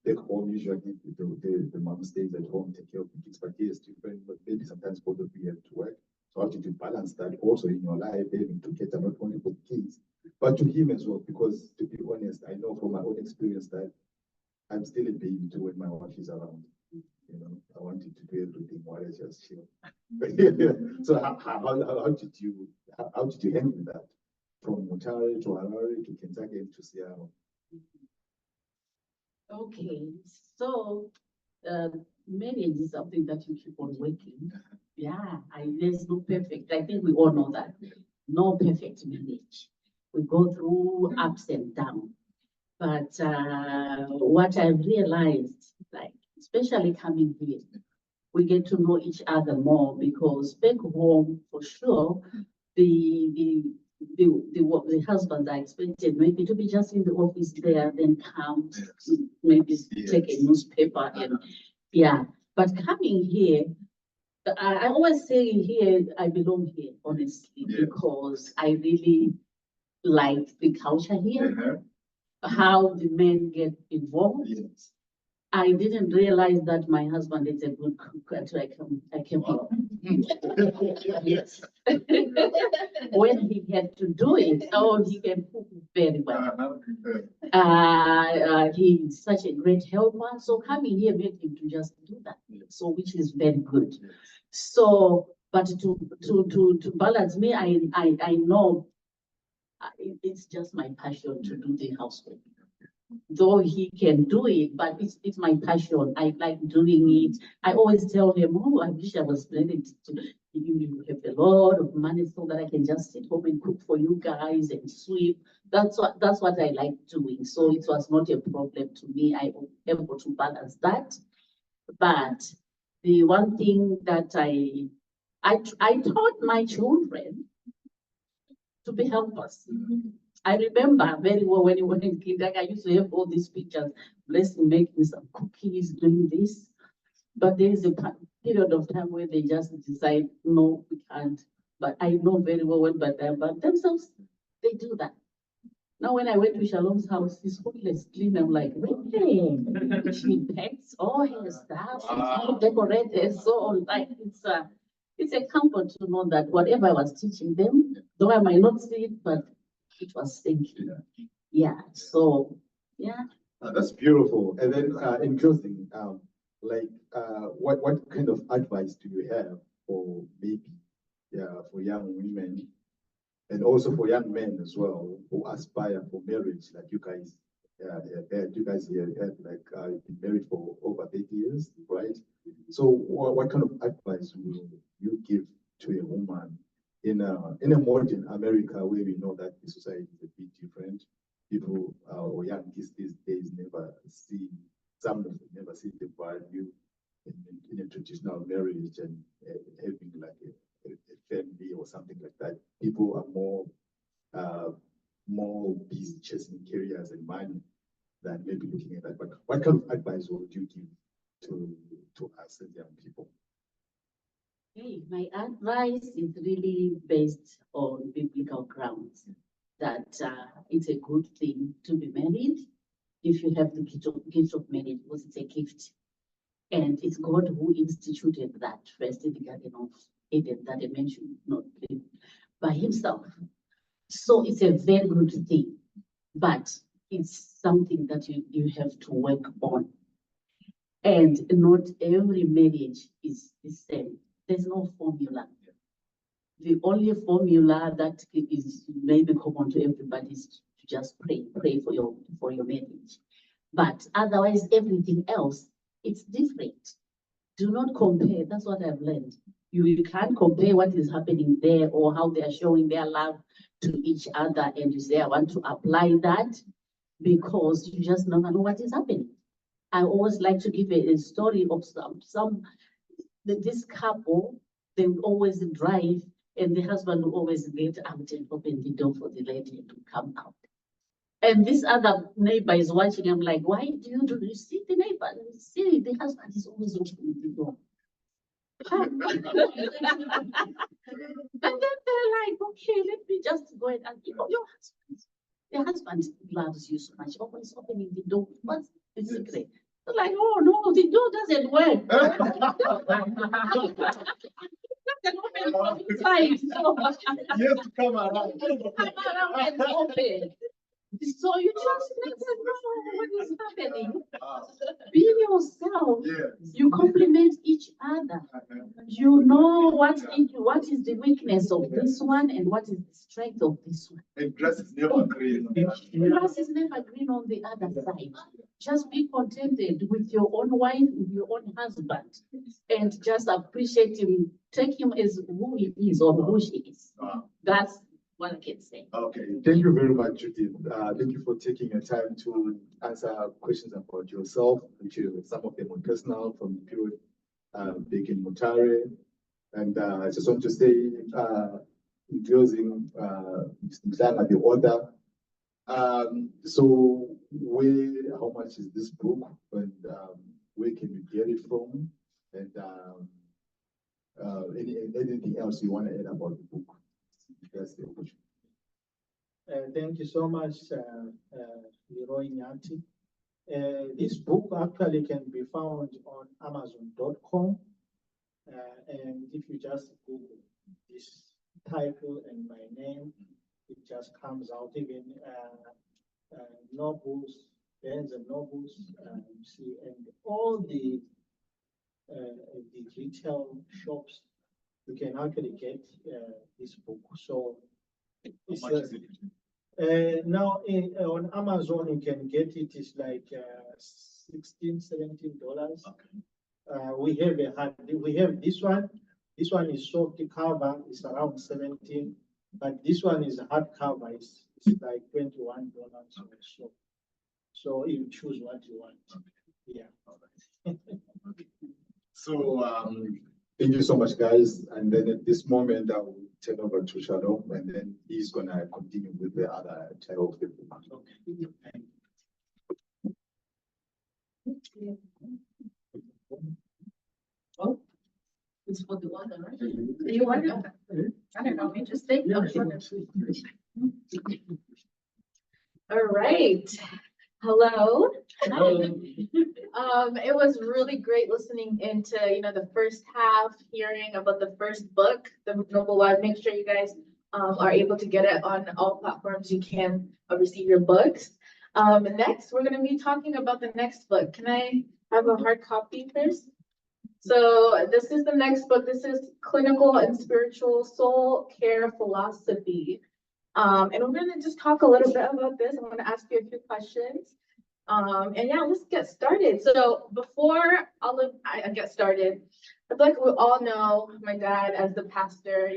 Back home, usually the mom stays at home, take care of the kids, but here it's different. But maybe sometimes both of you have to work. So how did you balance that also in your life, having to cater not only for the kids, but to him as well? Because to be honest, I know from my own experience that I'm still a baby too when my wife is around. I wanted to do everything while I just chill. So how did you handle that from Mutare to Harare to Kentucky to Seattle? Okay, so marriage is something that you keep on working. Yeah, there's no perfect. I think we all know that. No perfect marriage. We go through ups and downs. But what I've realized, like, especially coming here, we get to know each other more because back home, for sure, the husbands are expected maybe to be just in the office there, then come, maybe take a newspaper and But coming here, I always say here, I belong here, honestly, because I really like the culture here, how the men get involved. I didn't realize that my husband is a good cook until I came here. Yes. When he had to do it, he can cook very well. He's such a great helper. So coming here made him to just do that. So which is very good. So, but to balance me, I know it's just my passion to do the housework. though he can do it, but it's my passion. I like doing it. I always tell him, oh, I wish I was planning to you have a lot of money so that I can just sit home and cook for you guys and sweep. That's what I like doing. So it was not a problem to me. I was able to balance that. But the one thing that I taught my children to be helpers. I remember very well when you were in kindergarten, I used to have all these pictures, Blessing making some cookies, doing this. But there is a period of time where they just decide, no, we can't. But I know very well when by themselves, they do that. Now, when I went to Shalom's house, his spotless clean. I'm like, really? She packs all her stuff, it's all decorated, so like it's a comfort to know that whatever I was teaching them, though I might not see it, but it was thinking. Yeah. So yeah. That's beautiful. And then in closing, what kind of advice do you have for maybe for young women and also for young men as well who aspire for marriage, like you guys? You guys here have been married for over 30 years, right? So what kind of advice will you give to a woman in a modern America where we know that the society is a bit different? People or young kids these days some of them never see the value in a traditional marriage and having like a family or something like that. People are more busy chasing careers and money than maybe looking at that. But what kind of advice would you give to us as young people? Hey, my advice is really based on biblical grounds that it's a good thing to be married if you have the gift of marriage, because it's a gift. And it's God who instituted that first in the Garden of Eden that I mentioned, not by himself. So it's a very good thing, but it's something that you have to work on. And not every marriage is the same. There's no formula. The only formula that is maybe common to everybody is to just pray for your marriage. But otherwise, everything else, it's different. Do not compare. That's what I've learned. You can't compare what is happening there or how they are showing their love to each other, and you say, I want to apply that, because you just never know what is happening. I always like to give a story of this couple. They would always drive, and the husband would always get out and open the door for the lady to come out. And this other neighbor is watching. I'm like, why do you see the neighbor? See, the husband is always opening the door. And then they're like, okay, let me just go ahead and your husband loves you so much, always opening the door. What's the secret? They're like, oh no, the door doesn't work. You have to come around. And open. So you just never know what is happening. Be yourself. Yes. You complement each other. You know what is the weakness of this one and what is the strength of this one. And grass is never green. Grass is never green on the other side. Just be contented with your own wife, with your own husband, and just appreciate him. Take him as who he is or who she is. That's what I can say. Okay, thank you very much, Judith. Thank you for taking your time to answer questions about yourself, which some of them were personal from the period back in Mutare. And I just want to say, in closing, Mr. Mhlanga, the author. So how much is this book, and where can we get it from? And anything else you want to add about the book? That's the opportunity. Thank you so much, Leroy Nyati. This book actually can be found on Amazon.com. And if you just Google this title and my name, it just comes out. Even novels, Barnes and Nobles, you see, and all the retail shops, you can actually get this book. So it's Now on Amazon, you can get it. It's like $16, $17. We have we have this one. This one is soft cover. It's around 17, but this one is a hard cover. It's like $21 or so. So you choose what you want. Yeah. So thank you so much, guys. And then at this moment, I will turn over to Shalom, and then he's gonna continue with the other child. Okay. Oh, it's for the water, right? You want it? I don't know, interesting. All right. Hello. Hello. It was really great listening into, the first half, hearing about the first book, The Noble Wife. Make sure you guys are able to get it on all platforms you can receive your books. Next, we're going to be talking about the next book. Can I have a hard copy first? So this is the next book. This is Clinical and Spiritual Soul Care Philosophy. And we're going to just talk a little bit about this. I'm going to ask you a few questions. And yeah, let's get started. So before I get started, I feel like we all know my dad as the pastor,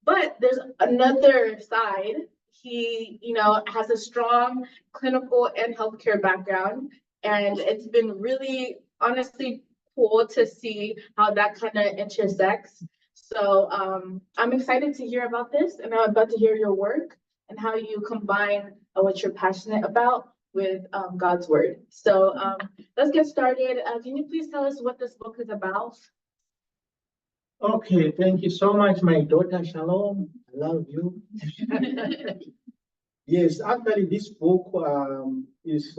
but there's another side. He, has a strong clinical and healthcare background. And it's been really, honestly, cool to see how that kind of intersects. So I'm excited to hear about this, and I'm about to hear your work and how you combine what you're passionate about with God's word. So let's get started. Can you please tell us what this book is about? Okay, thank you so much, my daughter. Shalom. I love you. Yes, actually, this book is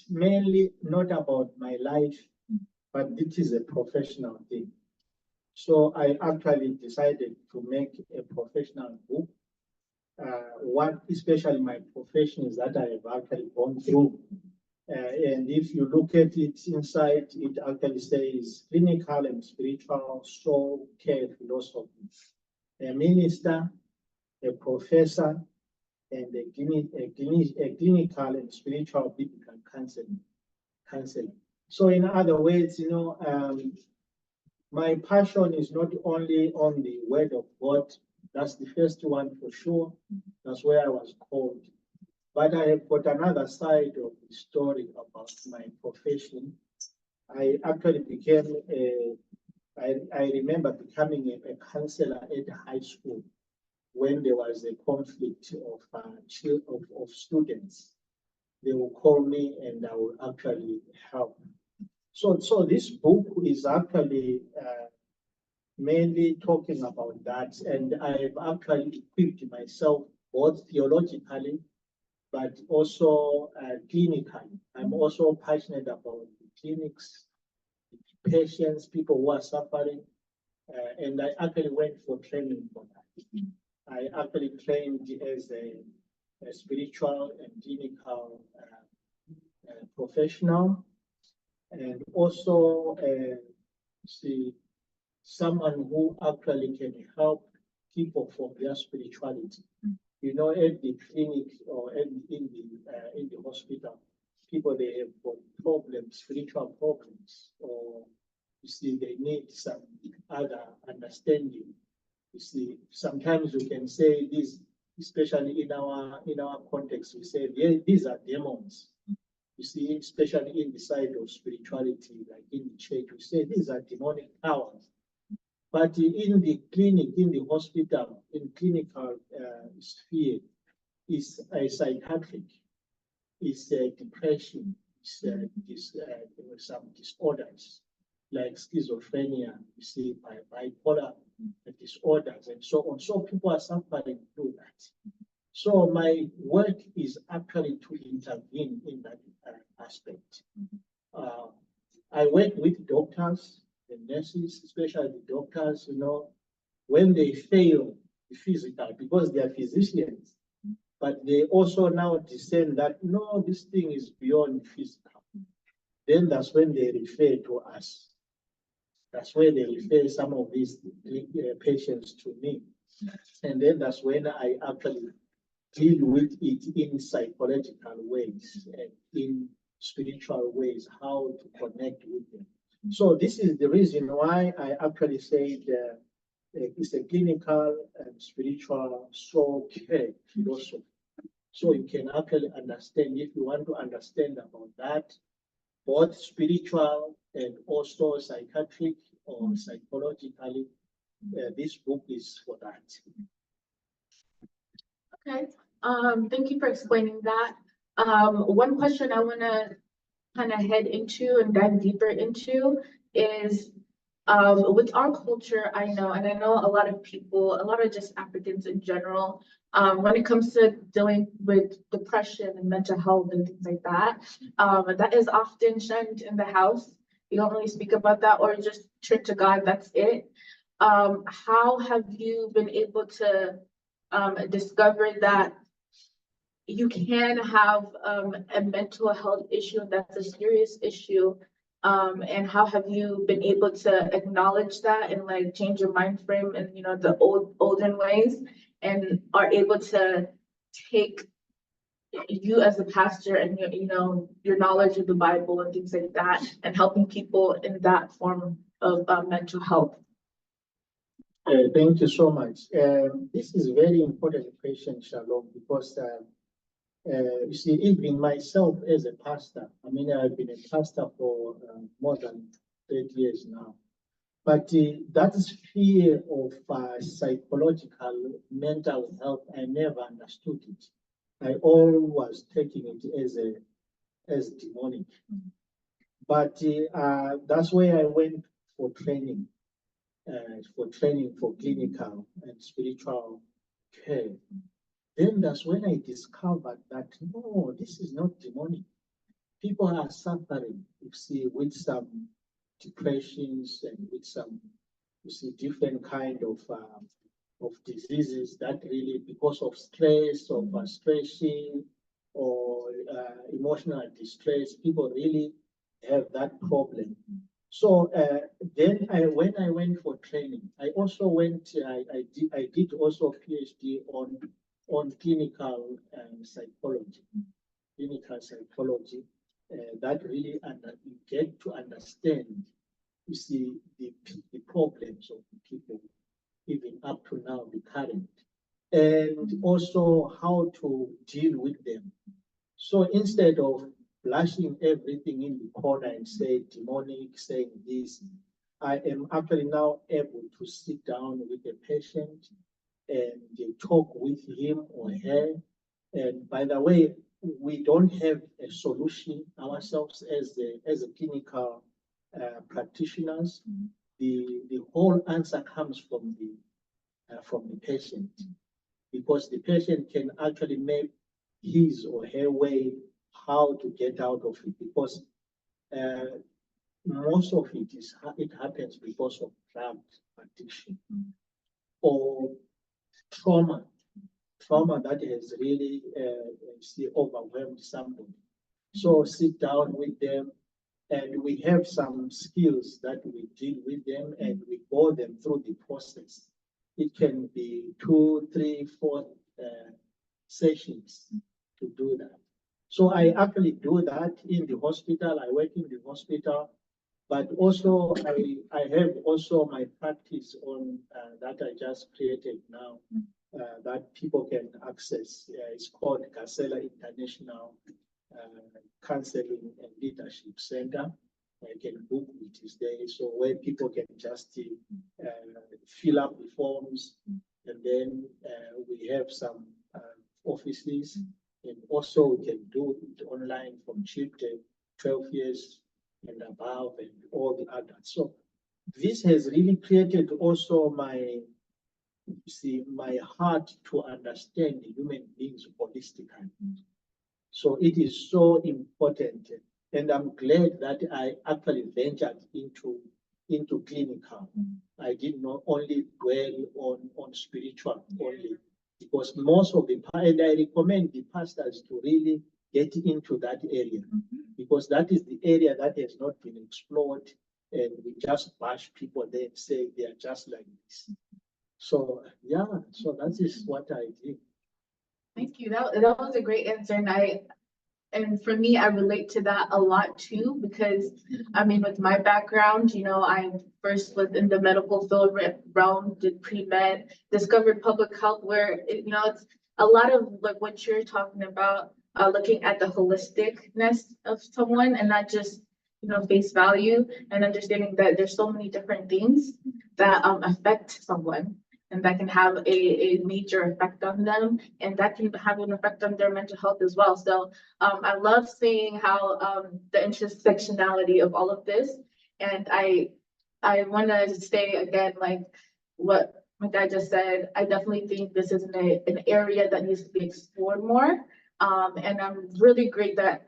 mainly not about my life, but it is a professional thing. So I actually decided to make a professional book. What especially my profession is that I have actually gone through. And if you look at it inside, it actually says clinical and spiritual soul care philosophy. A minister, a professor, and a clinical and spiritual biblical counseling. So in other words, my passion is not only on the word of God. That's the first one for sure. That's where I was called. But I have got another side of the story about my profession. I actually became I remember becoming a counselor at high school when there was a conflict of students. They will call me and I will actually help. So this book is actually mainly talking about that, and I've actually equipped myself both theologically, but also clinically. I'm also passionate about the clinics, patients, people who are suffering, and I actually went for training for that. I actually trained as a spiritual and clinical professional, and also someone who actually can help people for their spirituality. At the clinic or in the hospital, people, they have got problems, spiritual problems, or they need some other understanding. Sometimes we can say this, especially in our context, we say these are demons. Especially in the side of spirituality, like in the church, we say these are demonic powers. But in the clinic, in the hospital, in clinical sphere, is a psychiatric, is depression, is some disorders like schizophrenia, bipolar disorders, and so on. So people are suffering through that. So my work is actually to intervene in that aspect. I work with doctors, the nurses, especially the doctors, when they fail the physical, because they are physicians, but they also now discern that, no, this thing is beyond physical. Then that's when they refer to us. That's where they refer some of these patients to me. And then that's when I actually deal with it in psychological ways and in spiritual ways, how to connect with them. So this is the reason why I actually said it's a clinical and spiritual soul care philosophy. So you can actually understand, if you want to understand about that, both spiritual and also psychiatric or psychologically, this book is for that. Okay, thank you for explaining that. One question I want to kind of head into and dive deeper into is with our culture, I know, and I know a lot of people, a lot of just Africans in general, when it comes to dealing with depression and mental health and things like that, that is often shunned in the house. You don't really speak about that, or just turn to God, that's it. How have you been able to discover that you can have a mental health issue and that's a serious issue? And how have you been able to acknowledge that and like change your mind frame and the olden ways, and are able to take you as a pastor and your knowledge of the Bible and things like that and helping people in that form of mental health? Thank you so much. This is a very important question, Shalom, because you see, even myself as a pastor, I mean, I've been a pastor for more than 30 years now. But that sphere of psychological mental health, I never understood it. I always was taking it as demonic. But that's where I went for training for clinical and spiritual care. Then that's when I discovered that no, this is not demonic. People are suffering, you see, with some depressions and with some, you see, different kind of diseases that really, because of stress or frustration or emotional distress, people really have that problem. So then when I went for training, I also went, I did also a PhD on clinical psychology, that really you get to understand, you see, the problems of the people, even up to now, the current, and also how to deal with them. So instead of blushing everything in the corner and say demonic, saying this, I am actually now able to sit down with a patient and talk with him or her. And by the way, we don't have a solution ourselves as a clinical practitioners. The whole answer comes from the patient, because the patient can actually make his or her way how to get out of it, because most of it happens because of drug addiction or trauma that has really overwhelmed somebody. So sit down with them, and we have some skills that we deal with them, and we go them through the process. It can be 2, 3, 4 sessions to do that. So I actually do that in the hospital. I work in the hospital, but also I have also my practice on that I just created now that people can access. It's called Gasela International Counseling and Leadership Center. I can book it is there, so where people can just fill up the forms, and then we have some offices, and also we can do it online from children 12 years and above and all the adults. So this has really created also my heart to understand the human beings holistically. So it is so important, and I'm glad that I actually ventured into clinical. I did not only dwell on spiritual only, because most of and I recommend the pastors to really get into that area, because that is the area that has not been explored, and we just bash people there and say they are just like this. So yeah, so that is what I did. Thank you. That was a great answer. And for me, I relate to that a lot too, because I mean, with my background, I first was in the medical field realm, did pre-med, discovered public health where, it's a lot of like what you're talking about, looking at the holisticness of someone and not just, face value, and understanding that there's so many different things that affect someone. And that can have a major effect on them, and that can have an effect on their mental health as well. So I love seeing how the intersectionality of all of this. And I want to say again, like what my dad just said, I definitely think this is an area that needs to be explored more. And it's really great that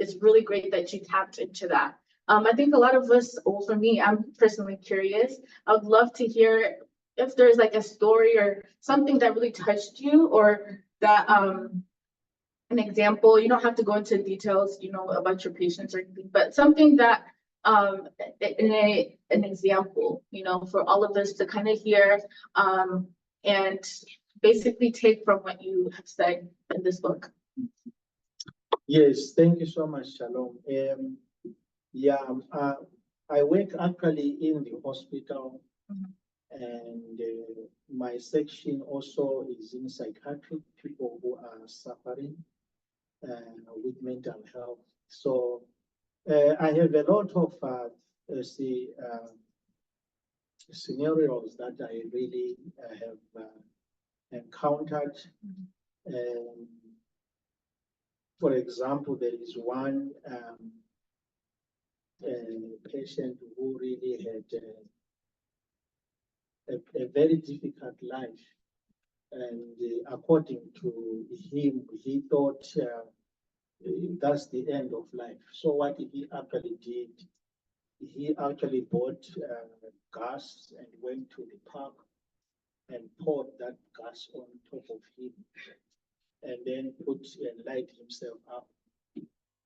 you tapped into that. I think a lot of us, well, for me, I'm personally curious. I would love to hear if there's like a story or something that really touched you, or that an example. You don't have to go into details, about your patients or anything, but something that an example, for all of us to kind of hear and basically take from what you have said in this book. Yes, thank you so much, Shalom. I work actually in the hospital. And my section also is in psychiatric, people who are suffering with mental health. So I have a lot of scenarios that I really have encountered. For example, there is one patient who really had a very difficult life, and according to him, he thought that's the end of life. So what he actually did, he actually bought gas and went to the park and poured that gas on top of him, and then put and light himself up.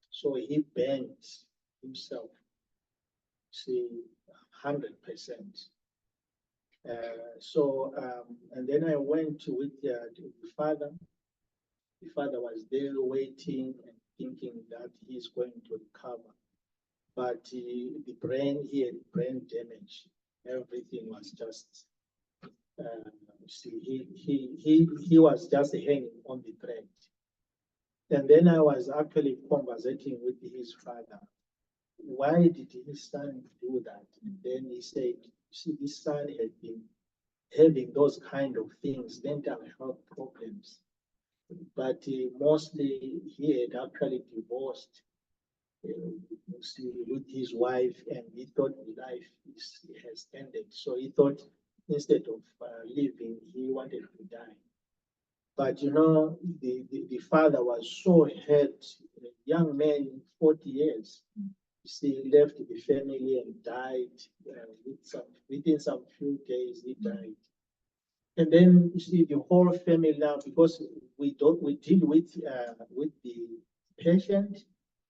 So he burned himself, 100%. And then I went with the father. The father was there waiting and thinking that he's going to recover. But the brain, he had brain damage. Everything was just, he was just hanging on the thread. And then I was actually conversating with his father. Why did his son do that? And then he said, see, this son had been having those kind of things, mental health problems. But mostly he had actually divorced with his wife, and he thought life has ended. So he thought instead of living, he wanted to die. But the father was so hurt, a young man, 40 years. He left the family and died. Within some few days, he died. And then you see the whole family now, because we deal with the patient,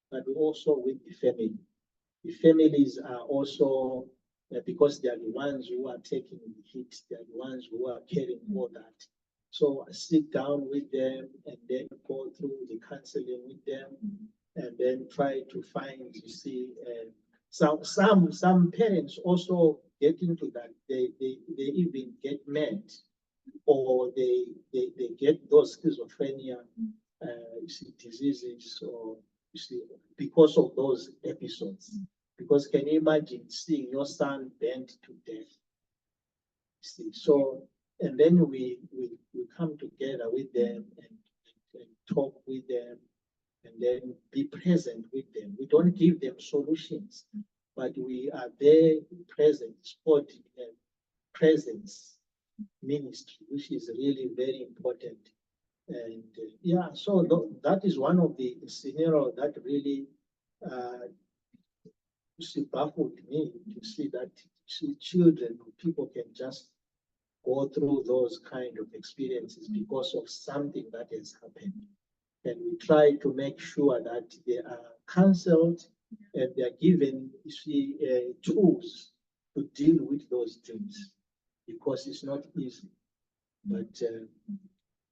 but also with the family. The families are also, because they are the ones who are taking the hit, they are the ones who are carrying all that. So I sit down with them and then go through the counseling with them, and then try to find, some parents also get into that. They even get mad, or they get those schizophrenia diseases, or because of those episodes. Because can you imagine seeing your son burned to death? So, and then we come together with them and talk with them, and then be present with them. We don't give them solutions, but we are there present, supporting them, presence ministry, which is really very important. And so that is one of the scenarios that really baffled me, to see that children, people can just go through those kind of experiences because of something that has happened. And we try to make sure that they are counseled and they are given tools to deal with those things, because it's not easy. But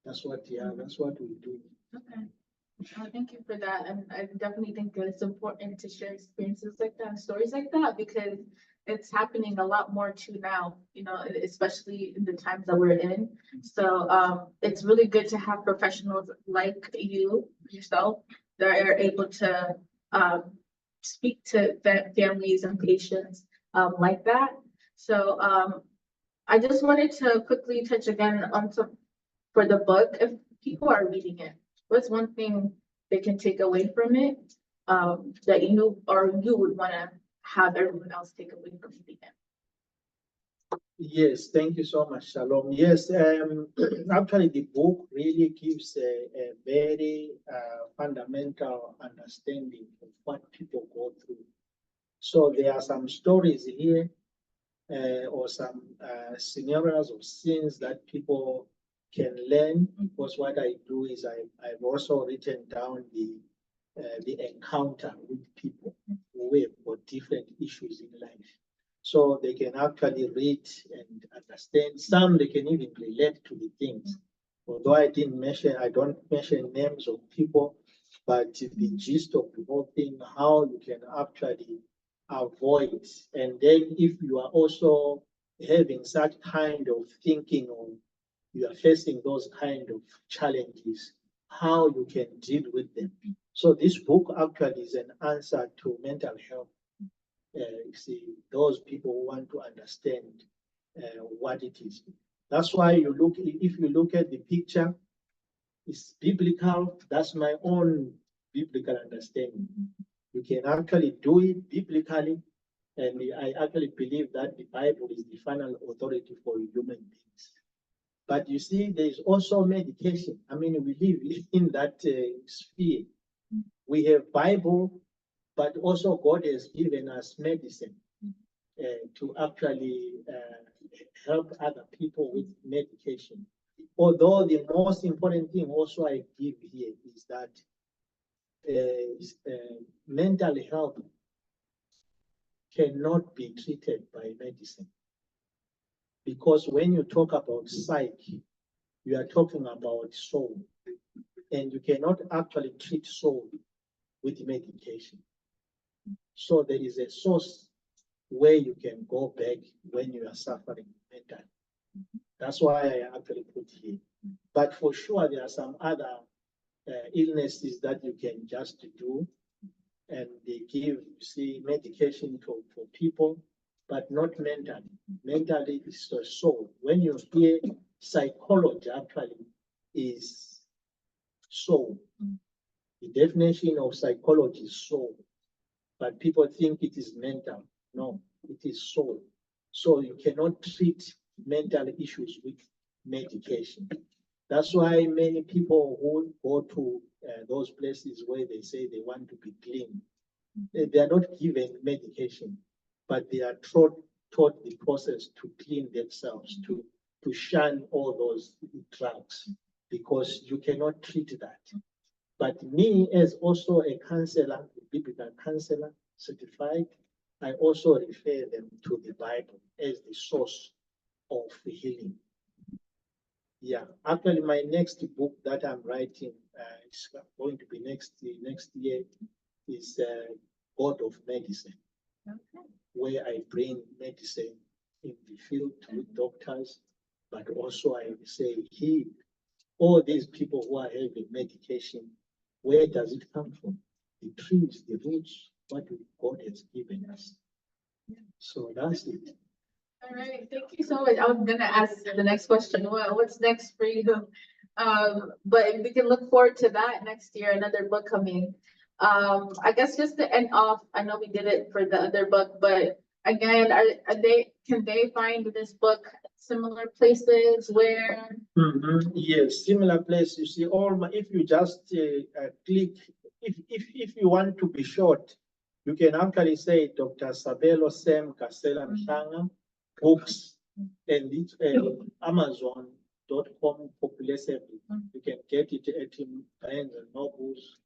that's what we do. Okay. Thank you for that. And I definitely think that it's important to share experiences like that and stories like that because it's happening a lot more too now, especially in the times that we're in. So it's really good to have professionals like yourself, that are able to speak to families and patients like that. So I just wanted to quickly touch again on some for the book. If people are reading it, what's one thing they can take away from it that you would want to have everyone else take away from reading it? Yes, thank you so much, Shalom. Yes, actually, the book really gives a very fundamental understanding of what people go through. So there are some stories here or some scenarios or scenes that people can learn. Because what I do is I've also written down the encounter with people who have got different issues in life. So they can actually read and understand. Some they can even relate to the things. Although I don't mention names of people, but the gist of the whole thing, how you can actually avoid. And then if you are also having such kind of thinking or you are facing those kind of challenges, how you can deal with them. So this book actually is an answer to mental health. You see, those people who want to understand what it is. That's why if you look at the picture, it's biblical. That's my own biblical understanding. You can actually do it biblically, and I actually believe that the Bible is the final authority for human beings. But you see, there is also medication. I mean, we live in that sphere. We have Bible, but also God has given us medicine to actually help other people with medication. Although the most important thing also I give here is that mental health cannot be treated by medicine. Because when you talk about psyche, you are talking about soul. And you cannot actually treat soul with medication. So there is a source where you can go back when you are suffering mentally. That's why I actually put here. But for sure, there are some other illnesses that you can just do. And they give, medication for people, but not mentally. Mentally is the soul. When you hear psychology, actually is soul. The definition of psychology is soul. But people think it is mental. No, it is soul. So you cannot treat mental issues with medication. That's why many people who go to those places where they say they want to be clean, they are not given medication, but they are taught the process to clean themselves, to shun all those drugs, because you cannot treat that. But me, as also a counselor, a biblical counselor, certified, I also refer them to the Bible as the source of healing. Yeah, actually, my next book that I'm writing is going to be next year is God of Medicine, where I bring medicine in the field with doctors, but also I say, all these people who are having medication, where does it come from? The trees, the roots, what God has given us. So that's it. All right, thank you so much. I was gonna ask the next question. What's next for you? But we can look forward to that next year, another book coming. I guess just to end off, I know we did it for the other book, but again, can they find this book similar places where? Yes, similar place. You see, if you just click, if you want to be short, you can actually say Dr. Sabelo Sam Gasela-Mhlanga books, and it's Amazon.com popularly. You can get it at Barnes and Nobles.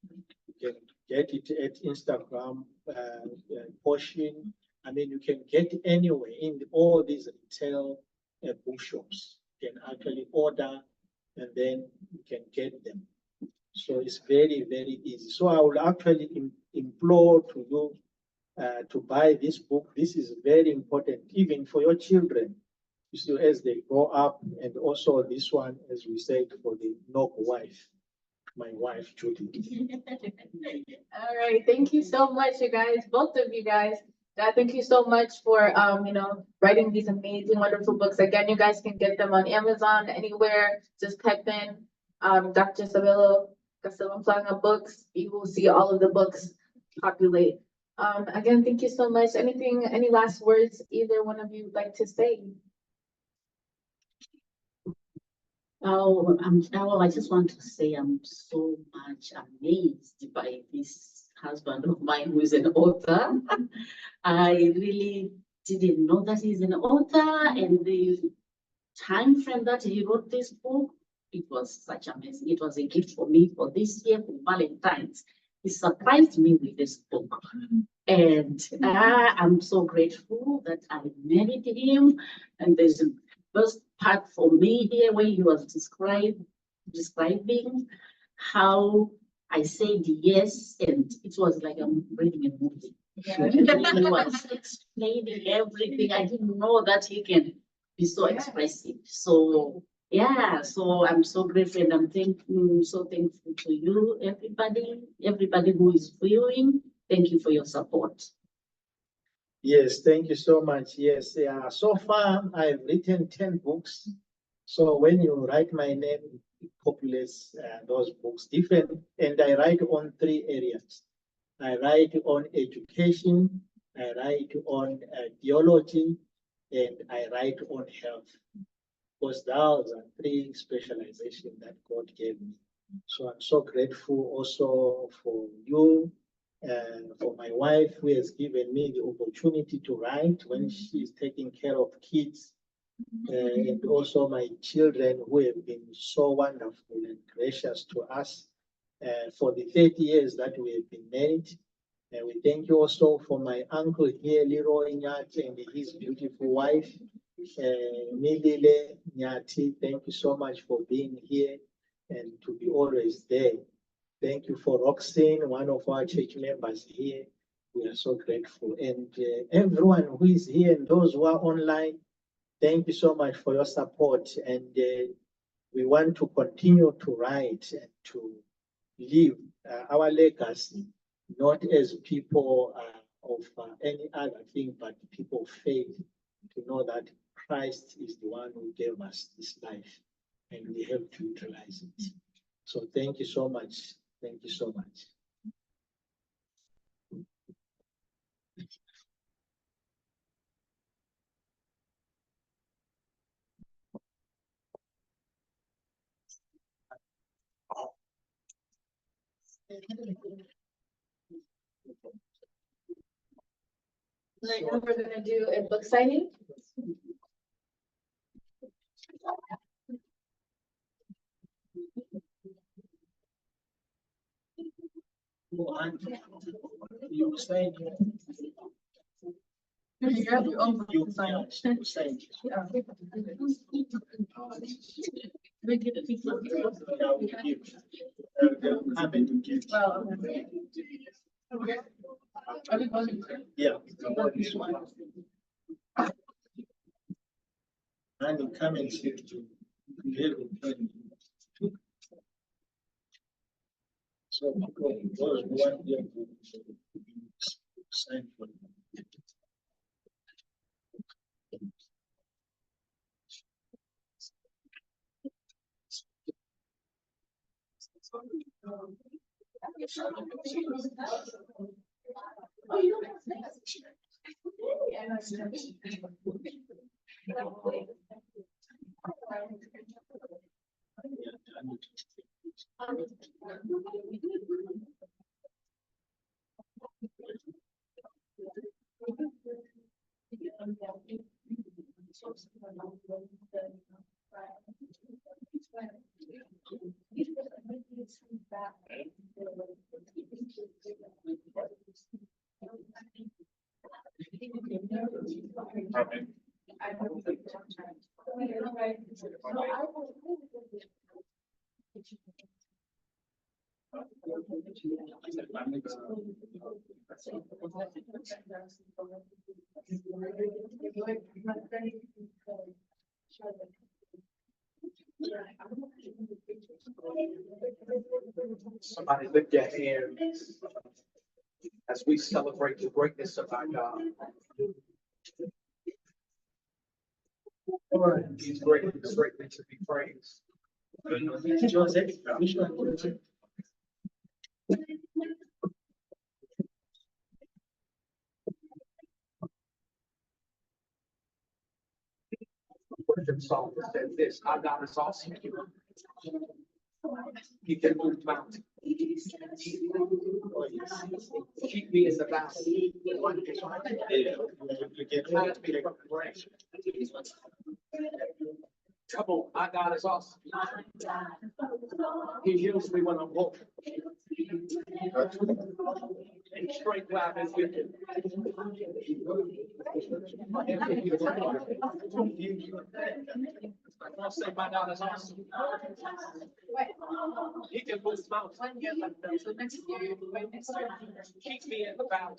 You can get it at Instagram, Portion. I mean, you can get anywhere in all these retail bookshops. You can actually order, and then you can get them. So it's very, very easy. So I will actually implore to you to buy this book. This is very important, even for your children, you see, as they grow up, and also this one, as we said, for the noble wife, my wife, Judy. All right, thank you so much, you guys, both of you guys. Thank you so much for writing these amazing, wonderful books. Again, you guys can get them on Amazon, anywhere. Just type in Dr. Gasela-Mhlanga books. You will see all of the books populate. Again, thank you so much. Any last words either one of you would like to say? Oh, I just want to say I'm so much amazed by this husband of mine who is an author. I really didn't know that he's an author, and the time frame that he wrote this book, it was such amazing. It was a gift for me for this year for Valentine's. He surprised me with this book. And I'm so grateful that I married him. And there's the first part for me here where he was describing how I said yes, and it was like I'm reading a movie. Yeah. He was explaining everything. I didn't know that he can be so expressive. So yeah, so I'm so grateful, and I'm so thankful to you, everybody who is viewing. Thank you for your support. Yes, thank you so much. Yes, so far I've written 10 books. So when you write my name, it populates those books different, and I write on 3 areas. I write on education, I write on theology, and I write on health. Because those are 3 specializations that God gave me. So I'm so grateful also for you and for my wife, who has given me the opportunity to write when she's taking care of kids, and also my children, who have been so wonderful and gracious to us for the 30 years that we have been married. And we thank you also for my uncle here, Leroy Nyati, and his beautiful wife, Milile Nyati. Thank you so much for being here and to be always there. Thank you for Roxanne, one of our church members here. We are so grateful. And everyone who is here and those who are online, thank you so much for your support. And we want to continue to write and to live our legacy, not as people of any other thing, but people of faith, to know that Christ is the one who gave us this life, and we have to utilize it. So thank you so much. Thank you so much. Right now we're gonna do a book signing. You say You have your own book you to sign. say Yeah. We give it people. Well, okay. Everybody. Yeah. And you come and sit to live in. So those who want them to sign for them. Oh, you don't have snacks? Yeah, no, it's not. Somebody lift your hands as we celebrate the greatness of our God. He's great, he's greatly to be praised. Worship song that says this: our God is awesome. He can move mountains. Keep me in the valley. Come on, our God is awesome. He heals me when I'm broken. And straight where I've been wicked. I'll say my God is awesome. He can move mountains. Keep me in the valley.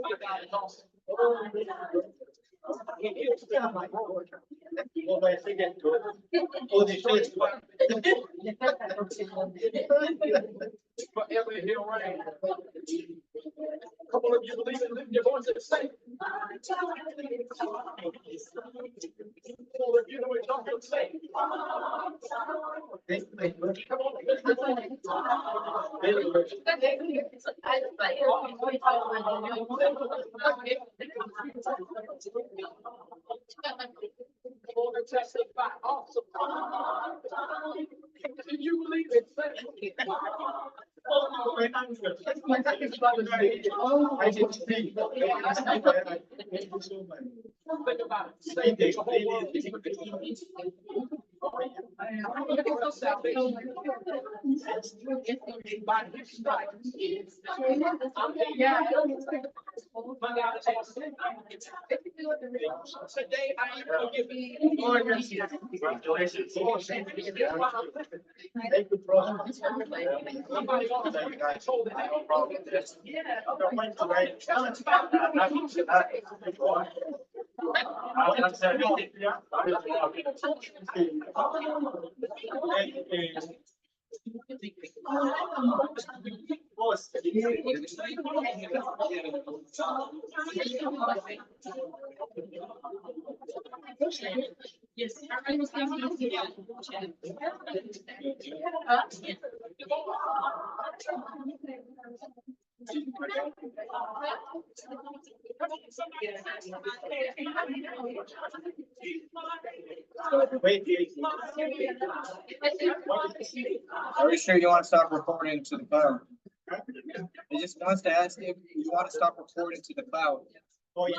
My God is awesome. He heals me when I'm broken. Forever he'll reign. Couple of you believe it, lift your voice and say. Couple of you know it, don't say. Come on, testify. Awesome. Can you believe it? Think about it. Say the whole world is by his stripes. My God is awesome. Today I am forgiven. Congratulations. Somebody else told it. Yes. Are you sure you want to stop recording to the cloud? He just wants to ask if you want to stop recording to the cloud. Oh, yeah.